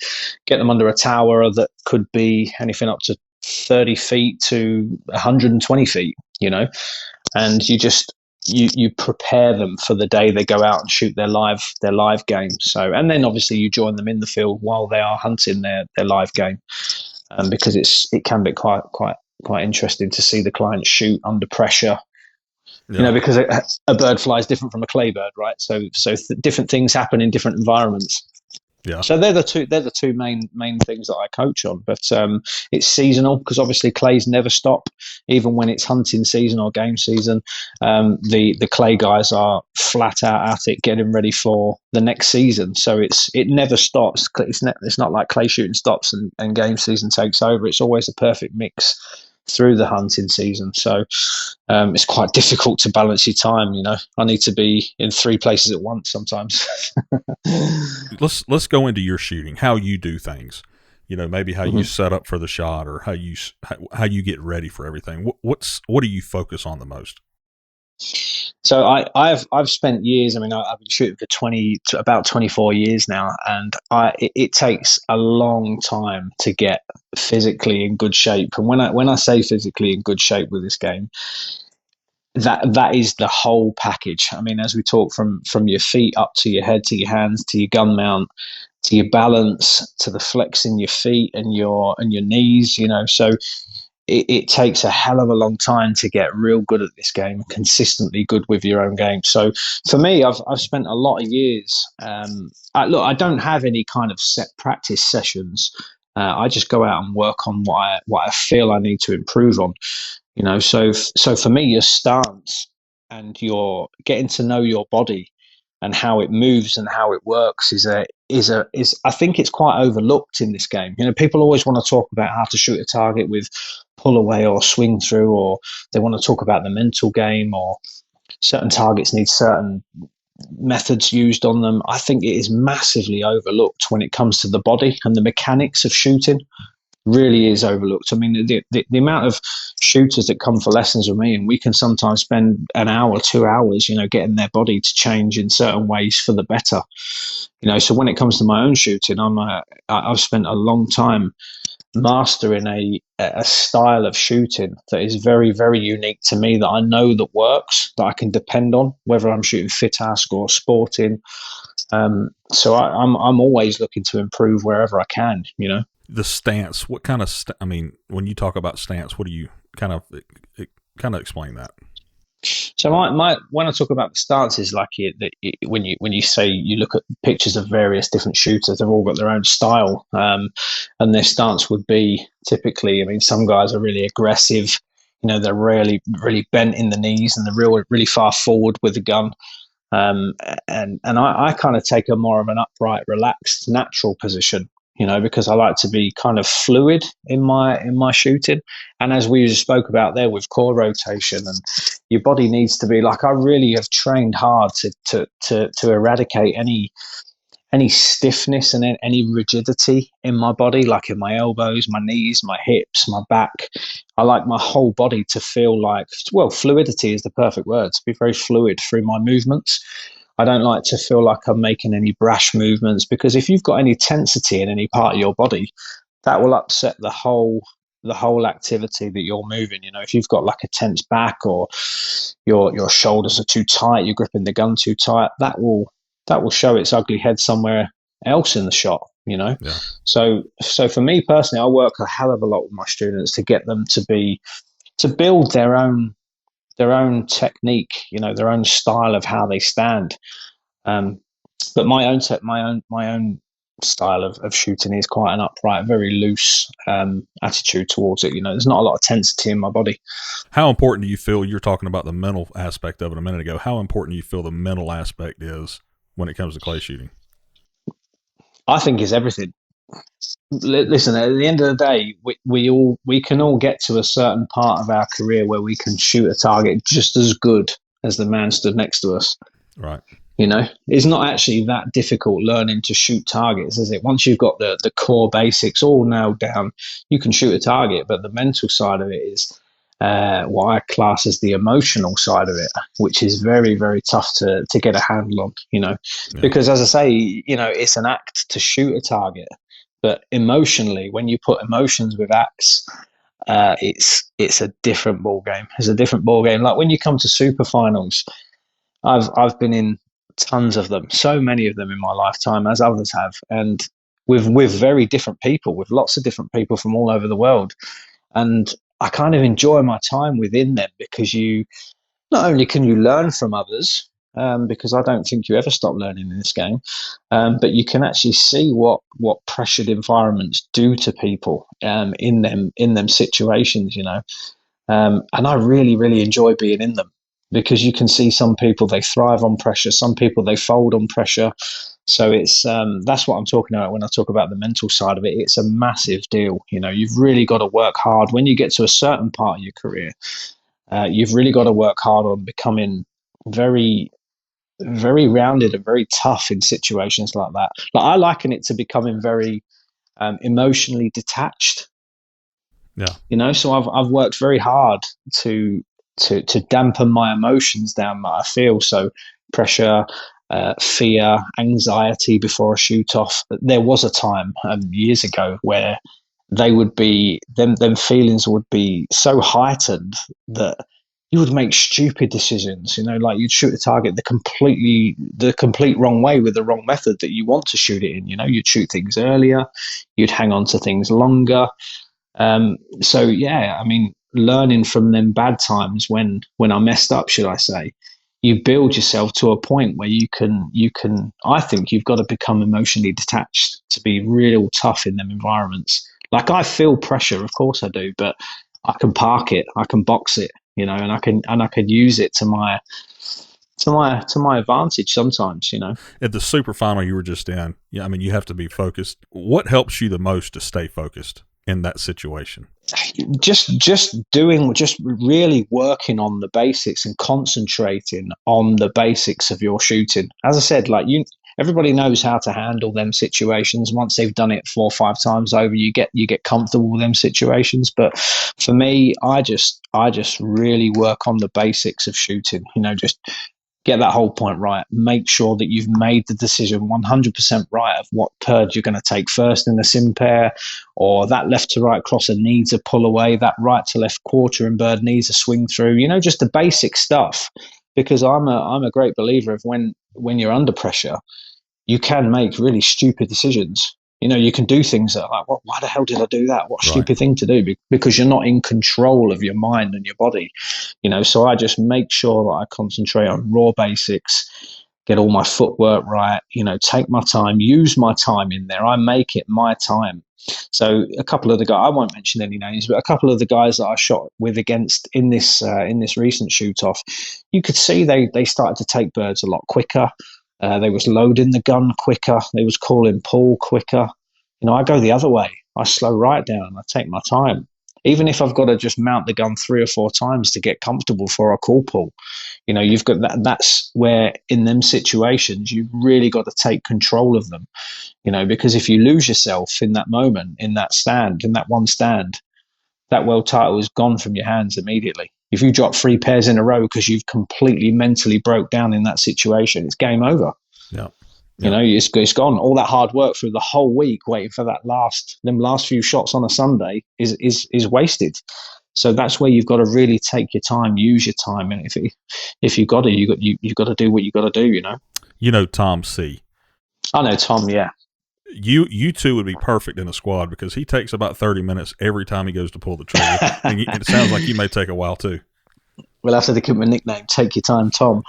get them under a tower that could be anything up to 30 feet to 120 feet, and you prepare them for the day they go out and shoot their live game. So, and then obviously you join them in the field while they are hunting their live game, because it can be quite interesting to see the client shoot under pressure. Yeah. Because a bird fly is different from a clay bird, right? So different things happen in different environments. Yeah. So they're the two main things that I coach on. But it's seasonal, because obviously clays never stop, even when it's hunting season or game season. The clay guys are flat out at it, getting ready for the next season. So it never stops. It's not like clay shooting stops and game season takes over. It's always a perfect mix through the hunting season. So it's quite difficult to balance your time. I need to be in 3 places at once sometimes. Let's go into your shooting, how you do things. Maybe how you set up for the shot, or how you get ready for everything. What do you focus on the most? So I've spent years. I mean, I've been shooting for about 24 years now, and it takes a long time to get physically in good shape. And when I say physically in good shape with this game, that is the whole package. I mean, as we talk from your feet up to your head to your hands to your gun mount to your balance to the flex in your feet and your knees. So it takes a hell of a long time to get real good at this game, consistently good with your own game. So for me, I've spent a lot of years. I don't have any kind of set practice sessions. I just go out and work on what I feel I need to improve on. So for me, your stance and your getting to know your body and how it moves and how it works is I think it's quite overlooked in this game. People always want to talk about how to shoot a target with pull away or swing through, or they want to talk about the mental game, or certain targets need certain methods used on them. I think it is massively overlooked when it comes to the body, and the mechanics of shooting really is overlooked. I mean, the amount of shooters that come for lessons with me, and we can sometimes spend an hour, 2 hours, getting their body to change in certain ways for the better. So when it comes to my own shooting, I've spent a long time mastering a style of shooting that is very, very unique to me, that I know that works, that I can depend on, whether I'm shooting FITASC or sporting. So I'm always looking to improve wherever I can. The stance, what kind of I mean, when you talk about stance, what do you kind of explain that? So when I talk about the stances, like when you say you look at pictures of various different shooters, they've all got their own style, and their stance would be typically. I mean, some guys are really aggressive. They're really bent in the knees and they're really far forward with the gun. And I kind of take a more of an upright, relaxed, natural position. Because I like to be kind of fluid in my shooting. And as we just spoke about there with core rotation, and your body needs to be like, I really have trained hard to eradicate any stiffness and any rigidity in my body, like in my elbows, my knees, my hips, my back. I like my whole body to feel like, well, fluidity is the perfect word, to be very fluid through my movements. I don't like to feel like I'm making any brash movements, because if you've got any tensity in any part of your body, that will upset the whole activity that you're moving. If you've got like a tense back, or your shoulders are too tight, you're gripping the gun too tight, that will show its ugly head somewhere else in the shot. Yeah. So for me personally, I work a hell of a lot with my students to get them to build their own technique, their own style of how they stand. But my own style of shooting is quite an upright, very loose attitude towards it. There's not a lot of tensity in my body. How important do you feel, you're talking about the mental aspect of it a minute ago, how important do you feel the mental aspect is when it comes to clay shooting? I think it's everything. Listen, at the end of the day, we can all get to a certain part of our career where we can shoot a target just as good as the man stood next to us. Right. It's not actually that difficult learning to shoot targets, is it? Once you've got the core basics all nailed down, you can shoot a target. But the mental side of it is what I class as the emotional side of it, which is very, very tough to get a handle on, because as I say, it's an act to shoot a target. But emotionally, when you put emotions with acts, it's a different ball game. It's a different ball game. Like when you come to super finals, I've been in tons of them, so many of them in my lifetime, as others have, and with very different people, with lots of different people from all over the world. And I kind of enjoy my time within them, because you not only can you learn from others, because I don't think you ever stop learning in this game, but you can actually see what pressured environments do to people in them situations, and I really, really enjoy being in them, because you can see some people, they thrive on pressure, some people they fold on pressure. So it's that's what I'm talking about when I talk about the mental side of it. It's a massive deal. You've really got to work hard when you get to a certain part of your career. You've really got to work hard on becoming very, very rounded and very tough in situations like that. Like I liken it to becoming very emotionally detached. Yeah. So I've worked very hard to to dampen my emotions down that I feel. So pressure, fear, anxiety before a shoot off. There was a time years ago where they would be them feelings would be so heightened that you would make stupid decisions. Like you'd shoot a target the complete wrong way with the wrong method that you want to shoot it in. You'd shoot things earlier, you'd hang on to things longer. So yeah, I mean, learning from them bad times when I messed up, should I say, you build yourself to a point where you can, I think you've got to become emotionally detached to be real tough in them environments. Like I feel pressure, of course I do, but I can park it, I can box it, and I can use it to my advantage sometimes. At the super final you were just in, yeah, I mean, you have to be focused. What helps you the most to stay focused in that situation? Just really working on the basics and concentrating on the basics of your shooting. As I said, everybody knows how to handle them situations. Once they've done it 4 or 5 times over, you get comfortable with them situations. But for me, I just really work on the basics of shooting. Just get that whole point right. Make sure that you've made the decision 100% right of what purge you're going to take first in the sim pair, or that left to right crosser needs a pull away, that right to left quarter and bird needs a swing through. Just the basic stuff. Because I'm a great believer of when you're under pressure, you can make really stupid decisions. You can do things that are like, why the hell did I do that? What a stupid thing to do, because you're not in control of your mind and your body. So I just make sure that I concentrate on raw basics, get all my footwork right, take my time, use my time in there. I make it my time. So a couple of the guys, I won't mention any names, but a couple of the guys that I shot with against in this recent shoot off, you could see they started to take birds a lot quicker. They was loading the gun quicker. They was calling pull quicker. I go the other way. I slow right down. I take my time. Even if I've got to just mount the gun 3 or 4 times to get comfortable for a call pull, you've got that. That's where in them situations, you've really got to take control of them, because if you lose yourself in that moment, in that one stand, that world title is gone from your hands immediately. If you drop 3 pairs in a row because you've completely mentally broke down in that situation, it's game over. Yeah. It's gone. All that hard work through the whole week waiting for them last few shots on a Sunday is wasted. So that's where you've got to really take your time, use your time, and if you got to, you've got to do what you got to do. Tom C. I know Tom. Yeah. You two would be perfect in a squad because he takes about 30 minutes every time he goes to pull the trigger. And it sounds like you may take a while too. We'll have to give him a nickname. Take your time, Tom.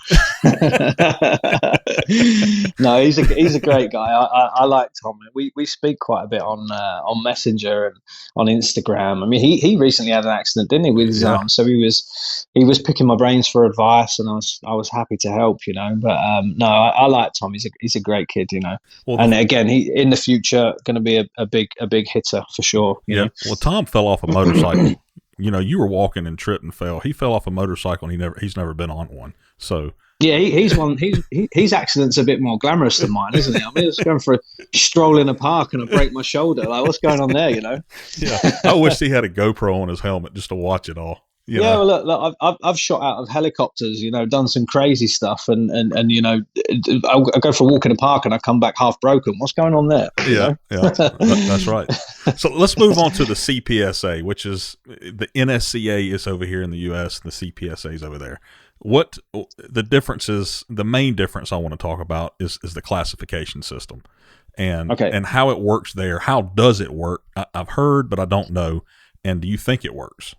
No, he's a great guy. I like Tom. We speak quite a bit on Messenger and on Instagram. I mean, he recently had an accident, didn't he, with his arm? So he was picking my brains for advice, and I was happy to help, But no, I like Tom. He's a great kid, Well, and again, he in the future going to be a big hitter for sure. You know? Well, Tom fell off a motorcycle. You were walking and tripped and fell. He fell off a motorcycle and he's never been on one. So yeah, his accident's a bit more glamorous than mine, isn't it? I mean, it's going for a stroll in a park and I break my shoulder. Like, what's going on there? Yeah, I wish he had a GoPro on his helmet just to watch it all. Well, look, I've shot out of helicopters, done some crazy stuff, and I'll go for a walk in a park and I come back half broken. What's going on there? Yeah, that's right. So let's move on to the CPSA, which is the NSCA is over here in the U.S. and the CPSA is over there. What the difference is? The main difference I want to talk about is the classification system, and how it works there. How does it work? I've heard, but I don't know. And do you think it works?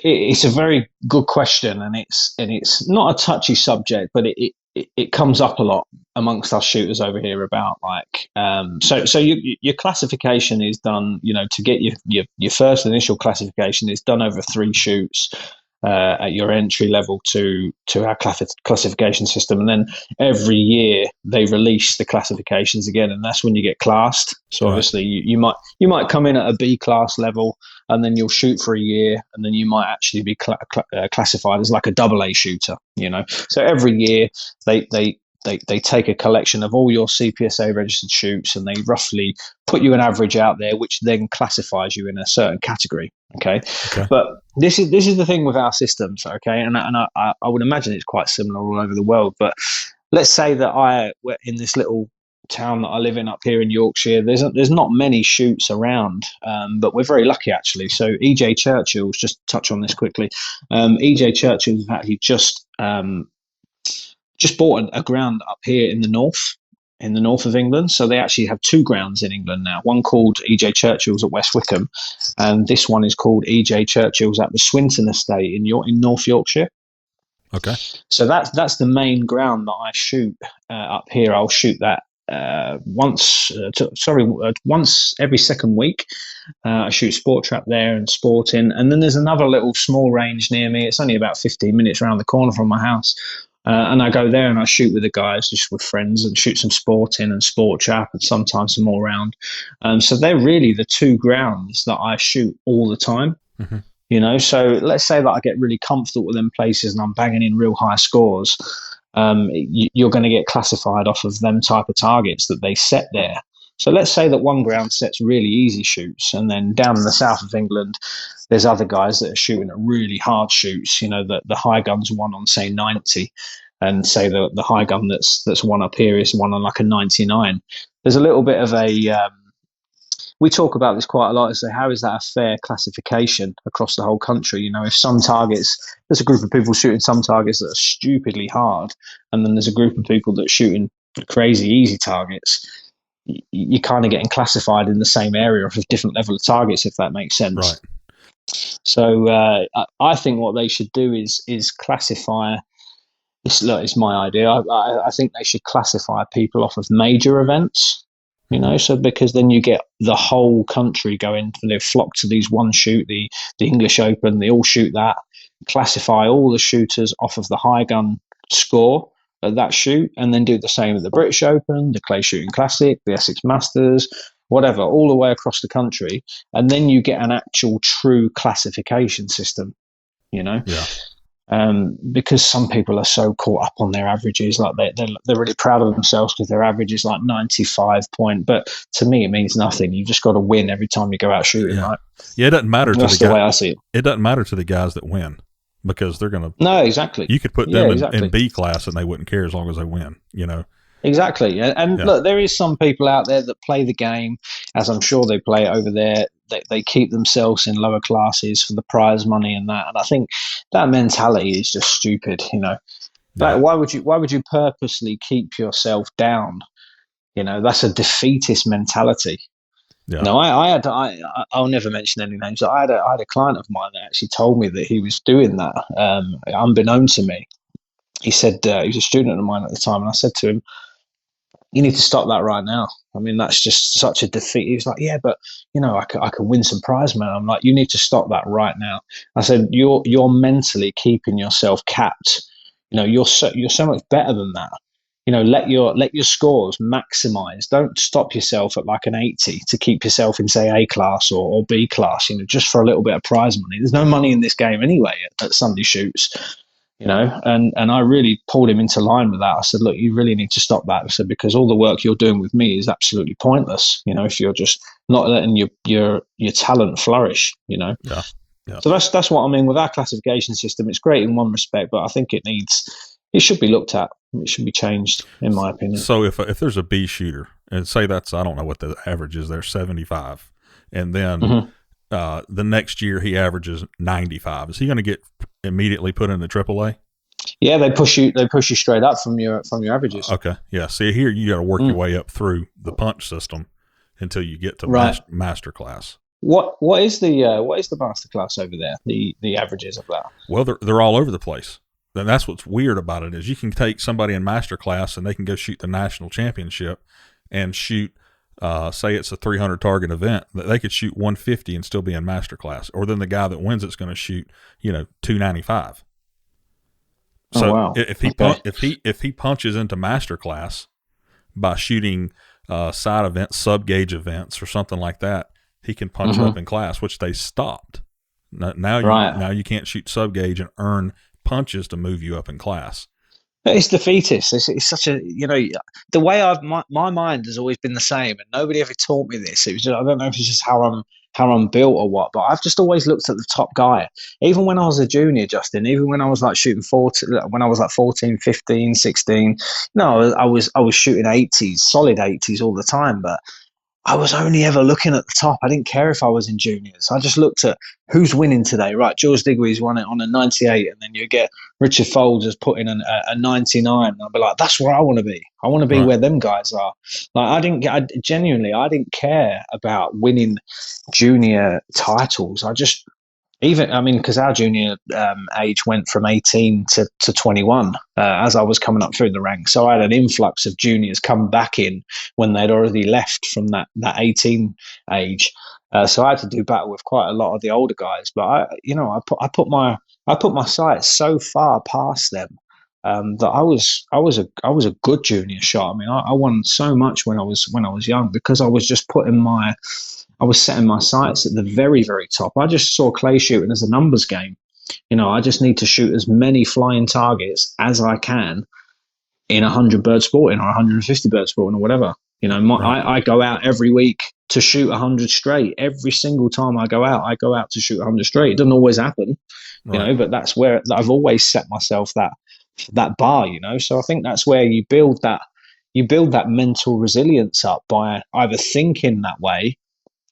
It's a very good question, and it's not a touchy subject, but it comes up a lot amongst us shooters over here about so your classification is done, to get your first initial classification is done over 3 shoots at your entry level to our classification system, and then every year they release the classifications again, and that's when you get classed. So obviously you might come in at a B class level, and then you'll shoot for a year, and then you might actually be classified as like a AA shooter. So every year they they take a collection of all your CPSA registered shoots, and they roughly put you an average out there, which then classifies you in a certain category. Okay. But this is the thing with our systems. Okay. And I would imagine it's quite similar all over the world. But let's say that we're in this little town that I live in up here in Yorkshire. There's not many shoots around, but we're very lucky actually. So EJ Churchill's, just touch on this quickly. EJ Churchill's actually just bought a ground up here in the north of England. So they actually have two grounds in England now. One called EJ Churchill's at West Wickham, and this one is called EJ Churchill's at the Swinton Estate in North Yorkshire. Okay. So that's the main ground that I shoot up here. I'll shoot that once every second week. I shoot sport trap there and sporting, and then there's another little small range near me. It's only about 15 minutes around the corner from my house, and I go there and I shoot with the guys, just with friends, and shoot some sporting and sport trap, and sometimes some all round. So they're really the two grounds that I shoot all the time. Mm-hmm. You know, so let's say that I get really comfortable with them places and I'm banging in real high scores. You're going to get classified off of them type of targets that they set there. So let's say that one ground sets really easy shoots, and then down in the south of England, there's other guys that are shooting at really hard shoots. You know, the high gun's one on, say, 90, and say the high gun that's one up here is one on like a 99. There's a little bit of a we talk about this quite a lot. So how is that a fair classification across the whole country? You know, if some targets, there's a group of people shooting some targets that are stupidly hard, and then there's a group of people that are shooting crazy easy targets, you're kind of getting classified in the same area of a different level of targets, if that makes sense. Right. So I think what they should do is classify. It's my idea. I think they should classify people off of major events. You know, so because then you get the whole country going, they flock to these one shoot, the English Open, they all shoot that, classify all the shooters off of the high gun score at that shoot, and then do the same at the British Open, the Clay Shooting Classic, the Essex Masters, whatever, all the way across the country. And then you get an actual true classification system, you know? Yeah. Because some people are so caught up on their averages, like they're really proud of themselves because their average is like 95 point. But to me, it means nothing. You've just got to win every time you go out shooting, right? Yeah, it doesn't matter. That's the way I see it. It doesn't matter to the guys that win, because they're going to. No, exactly. You could put them in B class and they wouldn't care as long as they win, you know? Exactly. And look, there is some people out there that play the game, as I'm sure they play it over there. They keep themselves in lower classes for the prize money and that. And I think that mentality is just stupid, you know. Yeah. Like, why would you purposely keep yourself down? You know, that's a defeatist mentality. Yeah. No, I'll never mention any names. I had a client of mine that actually told me that he was doing that, unbeknown to me. He said he was a student of mine at the time, and I said to him, "You need to stop that right now. I mean, that's just such a defeat." He was like, "Yeah, but you know, I can win some prize money." I'm like, "You need to stop that right now." I said, "You're mentally keeping yourself capped. You know, you're so much better than that. You know, let your scores maximize. Don't stop yourself at like an 80 to keep yourself in, say, A class or B class. You know, just for a little bit of prize money. There's no money in this game anyway at Sunday shoots." You know, and I really pulled him into line with that. I said, "Look, you really need to stop that." I said, "Because all the work you're doing with me is absolutely pointless. You know, if you're just not letting your talent flourish. You know." Yeah. Yeah. So that's what I mean with our classification system. It's great in one respect, but I think it should be looked at. It should be changed, in my opinion. So if there's a B shooter, and say that's, I don't know what the average is there, 75, and then the next year he averages 95, is he going to get immediately put into AAA? Yeah, they push you straight up from your averages. Okay, yeah. See, here you got to work your way up through the punch system until you get to Masterclass. What is the Masterclass over there? The averages of that? Well, they're all over the place. And that's what's weird about it, is you can take somebody in Masterclass and they can go shoot the national championship and shoot. Say it's a 300 target event, they could shoot 150 and still be in Masterclass. Or then the guy that wins it's going to shoot, 295. So wow. if he punches into Masterclass by shooting side events, sub gauge events, or something like that, he can punch up in class, which they stopped. Now you can't shoot sub gauge and earn punches to move you up in class. It's defeatist. It's such a, the way my mind has always been the same, and nobody ever taught me this. It was just, I don't know if it's just how I'm built or what, but I've just always looked at the top guy. Even when I was a junior, Justin, even when I was like shooting 40, when I was like 14, 15, 16, I was shooting 80s, solid 80s all the time, but I was only ever looking at the top. I didn't care if I was in juniors. I just looked at who's winning today. Right, George Digweed's won it on a 98, and then you get Richard Folds has put in a 99. And I'll be like, that's where I want to be. I want to be Right. where them guys are. Like, I didn't care about winning junior titles. Because our junior age went from 18 to 21 as I was coming up through the ranks. So I had an influx of juniors come back in when they'd already left from that 18 age. So I had to do battle with quite a lot of the older guys. But I put my sights so far past them that I was a good junior shot. I mean, I won so much when I was young because I was just I was setting my sights at the very, very top. I just saw clay shooting as a numbers game. I just need to shoot as many flying targets as I can in 100 bird sporting or 150 bird sporting or whatever. I go out every week to shoot 100 straight. Every single time I go out to shoot 100 straight. It doesn't always happen, but that's where I've always set myself that bar, So I think that's where you build that mental resilience up by either thinking that way,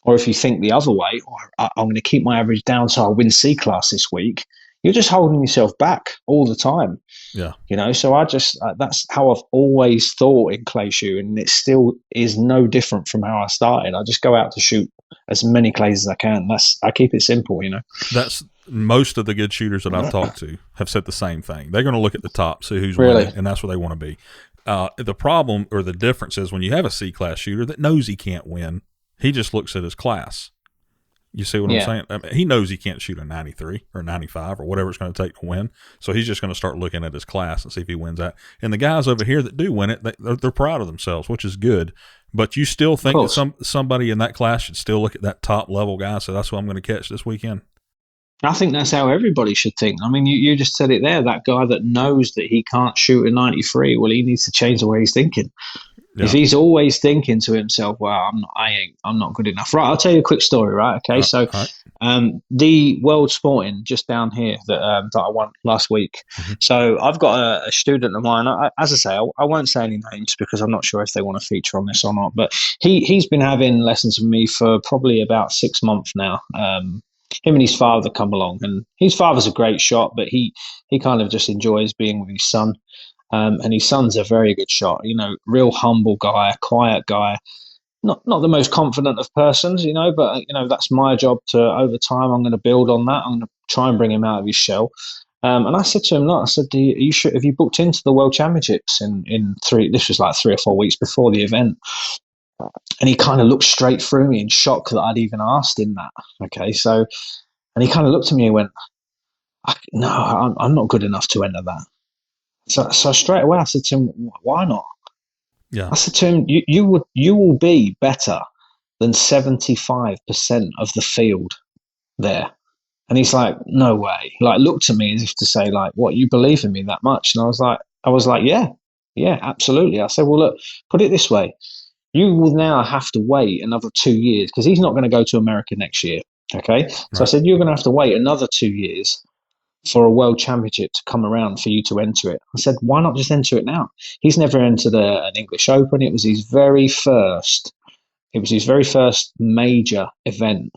or if you think the other way, I'm going to keep my average down so I'll win C class this week, you're just holding yourself back all the time. Yeah. So I just, that's how I've always thought in clay shooting. And it still is no different from how I started. I just go out to shoot as many clays as I can. I keep it simple, That's most of the good shooters that I've talked to have said the same thing. They're going to look at the top, see who's winning, and that's where they want to be. The problem or the difference is when you have a C class shooter that knows he can't win, he just looks at his class. You see what I'm saying? I mean, he knows he can't shoot a 93 or 95 or whatever it's going to take to win. So he's just going to start looking at his class and see if he wins that. And the guys over here that do win it, they're proud of themselves, which is good. But you still think that somebody in that class should still look at that top level guy. So that's what I'm going to catch this weekend. I think that's how everybody should think. I mean, you just said it there. That guy that knows that he can't shoot a 93, well, he needs to change the way he's thinking. Yeah. If he's always thinking to himself, "Well, I'm not good enough." Right, I'll tell you a quick story. Right, okay. The World Sporting just down here that I won last week. Mm-hmm. So I've got a student of mine. As I say, I won't say any names because I'm not sure if they want to feature on this or not. But he's been having lessons with me for probably about 6 months now. Him and his father come along, and his father's a great shot, but he kind of just enjoys being with his son. And his son's a very good shot, real humble guy, quiet guy, not the most confident of persons, but that's my job to, over time, I'm going to build on that. I'm going to try and bring him out of his shell. And I said to him, look, I said, are you sure, have you booked into the World Championships this was like 3 or 4 weeks before the event? And he kind of looked straight through me in shock that I'd even asked him that. Okay. So, and he kind of looked at me and went, no, I'm not good enough to enter that. So straight away I said to him, why not? Yeah. I said to him, you will be better than 75% of the field there. And he's like, no way. Like, looked at me as if to say, like, what, you believe in me that much? And I was like, yeah, absolutely. I said, well, look, put it this way. You will now have to wait another 2 years because he's not going to go to America next year. Okay. Right. So I said, you're going to have to wait another 2 years for a world championship to come around for you to enter it. I said, why not just enter it now? He's never entered an English Open. It was his very first major event.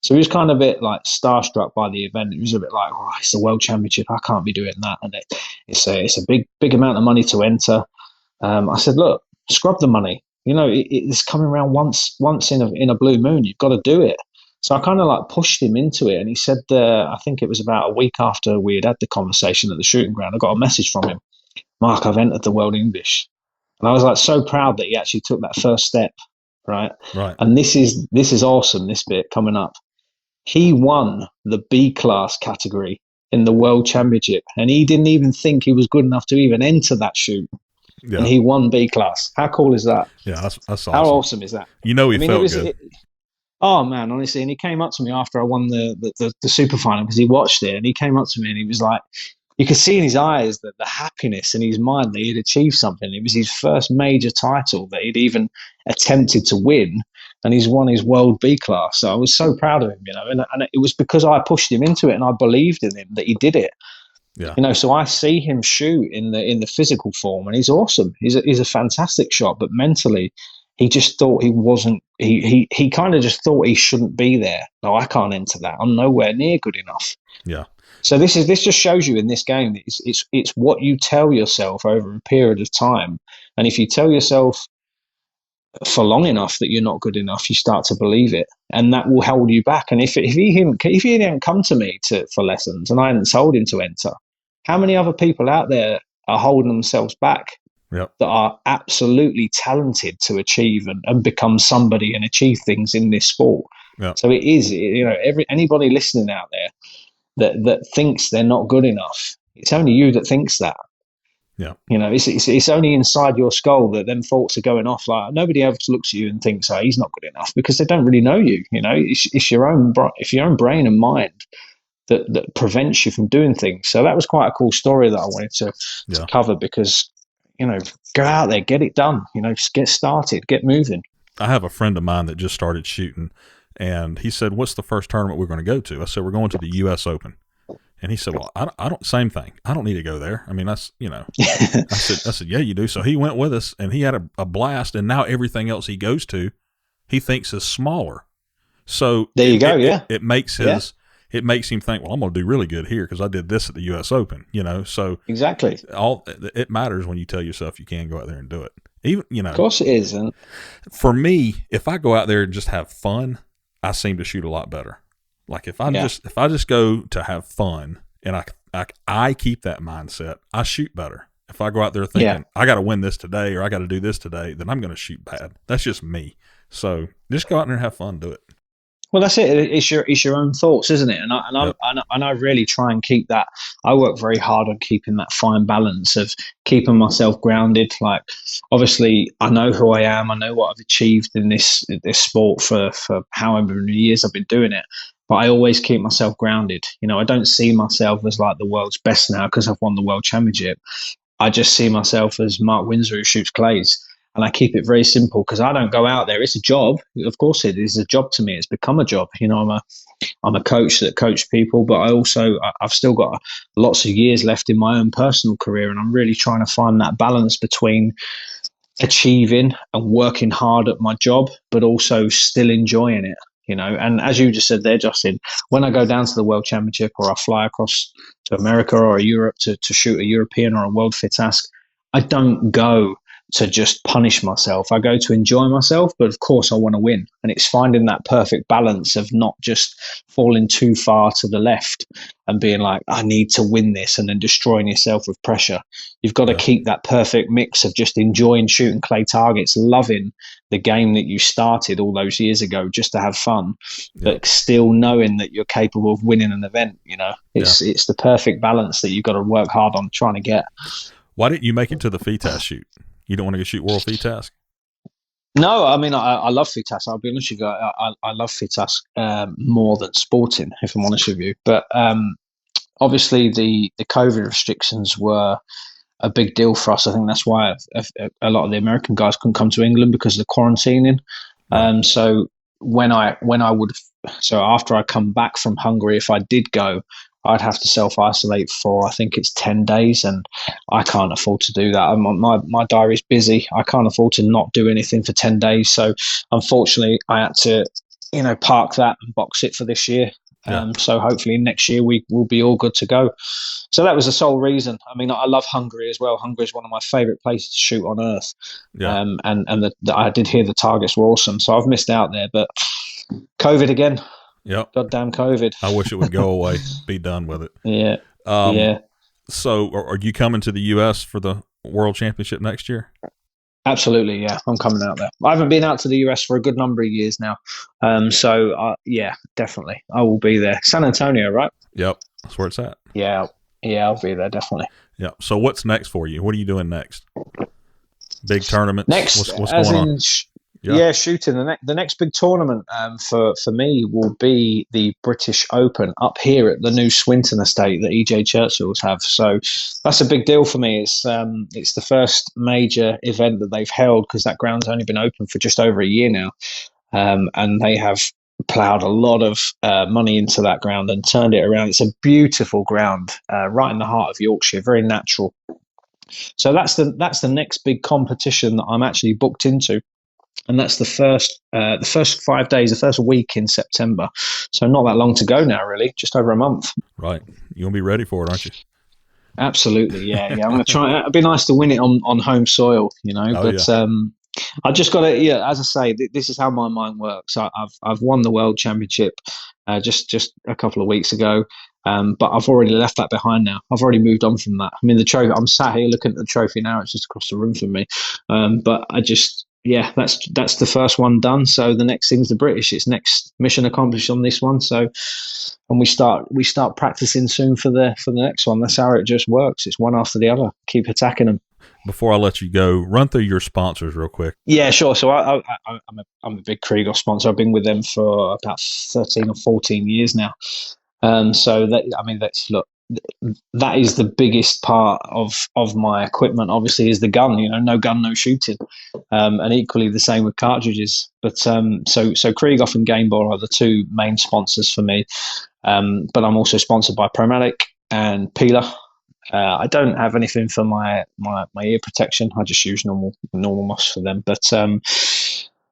So he was kind of a bit like starstruck by the event. He was a bit like, oh, it's the world championship. I can't be doing that. And it's a big amount of money to enter. I said, look, scrub the money. It's coming around once in a blue moon. You've got to do it. So I kind of like pushed him into it, and he said, I think it was about a week after we had the conversation at the shooting ground, I got a message from him, Mark, I've entered the World English. And I was like so proud that he actually took that first step, right? Right. And this is awesome, this bit coming up. He won the B class category in the World Championship, and he didn't even think he was good enough to even enter that shoot. Yeah. And he won B class. How cool is that? Yeah, that's awesome. How awesome is that? He felt good. Oh man, honestly, and he came up to me after I won the super final because he watched it, and he came up to me and he was like, you could see in his eyes that the happiness in his mind that he'd achieved something. It was his first major title that he'd even attempted to win, and he's won his world B class. So I was so proud of him, and it was because I pushed him into it and I believed in him that he did it. Yeah. So I see him shoot in the physical form, and he's awesome. He's a fantastic shot, but mentally, he just thought he wasn't. He kind of just thought he shouldn't be there. No, I can't enter that. I'm nowhere near good enough. Yeah. So this just shows you in this game that it's what you tell yourself over a period of time, and if you tell yourself for long enough that you're not good enough, you start to believe it, and that will hold you back. And if he hadn't come to me for lessons and I hadn't told him to enter, how many other people out there are holding themselves back Yep. that are absolutely talented to achieve and become somebody and achieve things in this sport? Yep. So it is, anybody listening out there that thinks they're not good enough, it's only you that thinks that. Yeah. It's only inside your skull that them thoughts are going off. Like, nobody else looks at you and thinks, "Oh, he's not good enough," because they don't really know you. It's your own brain and mind that prevents you from doing things. So that was quite a cool story that I wanted to cover, because go out there, get it done. Get started, get moving. I have a friend of mine that just started shooting, and he said, "What's the first tournament we're going to go to?" I said, "We're going to the U.S. Open." And he said, "Well, I don't, same thing. I don't need to go there. I mean, that's, I said, "Yeah, you do." So he went with us, and he had a blast. And now everything else he goes to, he thinks is smaller. So there you go. It makes it makes him think, well, I'm going to do really good here because I did this at the U.S. Open, So exactly, it matters when you tell yourself you can go out there and do it. Even, of course it is. And for me, if I go out there and just have fun, I seem to shoot a lot better. Like if I just go to have fun and I keep that mindset, I shoot better. If I go out there thinking I got to win this today or I got to do this today, then I'm going to shoot bad. That's just me. So just go out there and have fun, do it. Well, that's it. It's your own thoughts, isn't it? And I really try and keep that. I work very hard on keeping that fine balance of keeping myself grounded. Like, obviously, I know who I am. I know what I've achieved in this sport for however many years I've been doing it. But I always keep myself grounded. I don't see myself as like the world's best now because I've won the world championship. I just see myself as Mark Windsor who shoots clays. And I keep it very simple because I don't go out there. It's a job. Of course, it is a job to me. It's become a job. I'm a coach that coach people, but I've still got lots of years left in my own personal career. And I'm really trying to find that balance between achieving and working hard at my job, but also still enjoying it. And as you just said there, Justin, when I go down to the World Championship or I fly across to America or Europe to shoot a European or a World Fit Task, I don't go to just punish myself. I go to enjoy myself, but of course I want to win. And it's finding that perfect balance of not just falling too far to the left and being like, I need to win this, and then destroying yourself with pressure. You've got to keep that perfect mix of just enjoying shooting clay targets, loving the game that you started all those years ago just to have fun, but still knowing that you're capable of winning an event. It's the perfect balance that you've got to work hard on trying to get. Why didn't you make it to the FITAS shoot? You don't want to go shoot World FITAS? No, I mean, I love FITAS. I'll be honest with you. I love FITAS more than sporting, if I'm honest with you. But obviously, the COVID restrictions were a big deal for us. I think that's why a lot of the American guys couldn't come to England because of the quarantining. So so after I come back from Hungary, if I did go, I'd have to self-isolate for, I think it's 10 days, and I can't afford to do that. My diary's busy. I can't afford to not do anything for 10 days. So unfortunately, I had to, park that and box it for this year. So hopefully next year we will be all good to go. So that was the sole reason. I mean, I love Hungary as well. Hungary is one of my favorite places to shoot on earth. I did hear the targets were awesome. So I've missed out there, but COVID again. Yep. Goddamn COVID. I wish it would go away. Be done with it. Yeah. So are you coming to the U.S. for the World Championship next year? Absolutely, yeah. I'm coming out there. I haven't been out to the US for a good number of years now. Yeah, definitely. I will be there. San Antonio, right? Yep. That's where it's at. Yeah, I'll be there, definitely. Yeah. So what's next for you? What are you doing next? Big tournaments? Next, what's going on? Yeah, shooting. The next big tournament for me will be the British Open up here at the new Swinton estate that EJ Churchill's have. So that's a big deal for me. It's the first major event that they've held, because that ground's only been open for just over a year now, and they have ploughed a lot of money into that ground and turned it around. It's a beautiful ground, right in the heart of Yorkshire, very natural. So that's the next big competition that I'm actually booked into. And that's the first 5 days, the first week in September. So not that long to go now, really, just over a month. Right. You'll be ready for it, aren't you? Absolutely, yeah. I'm going to try. It'd be nice to win it on home soil, I just got to, as I say, this is how my mind works. I've won the World Championship just a couple of weeks ago, but I've already left that behind now. I've already moved on from that. I mean, the trophy, I'm sat here looking at the trophy now. It's just across the room from me. But that's the first one done. So the next thing's the British. It's next mission accomplished on this one. So, and we start practicing soon for the next one. That's how it just works. It's one after the other. Keep attacking them. Before I let you go, run through your sponsors real quick. Yeah, sure. So I'm a big Krieghoff sponsor. I've been with them for about 13 or 14 years now. So that is the biggest part of my equipment. Obviously, is the gun. No gun, no shooting, and equally the same with cartridges. But so Krieghoff and Game Ball are the two main sponsors for me. But I'm also sponsored by Promatic and Peeler. I don't have anything for my ear protection. I just use normal moss for them. But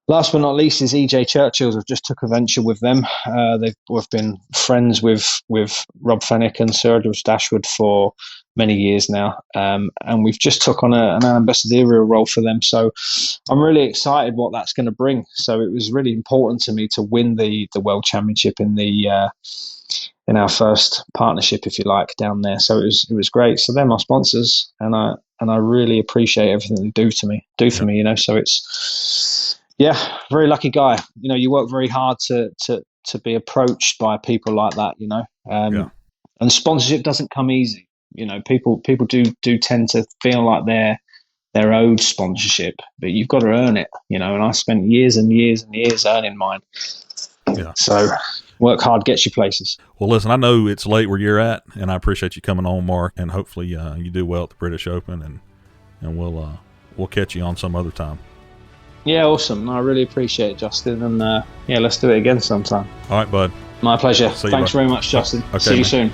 last but not least is EJ Churchill's. I've just took a venture with them. We've been friends with Rob Fennick and Sir Edward Dashwood for many years now, and we've just took on an ambassadorial role for them. So I'm really excited what that's going to bring. So it was really important to me to win the World Championship in our first partnership, if you like, down there. So it was great. So they're my sponsors, and I really appreciate everything they do for me. So it's very lucky guy. You work very hard to be approached by people like that. And sponsorship doesn't come easy. People do tend to feel like they're owed sponsorship, but you've got to earn it. And I spent years and years and years earning mine. Yeah. So work hard gets you places. Well, listen, I know it's late where you're at, and I appreciate you coming on, Mark, and hopefully you do well at the British Open, and we'll catch you on some other time. Yeah, awesome. I really appreciate it, Justin, and let's do it again sometime. All right, bud. My pleasure. See you, Thanks bud. very much, Justin. Okay, See you man. soon.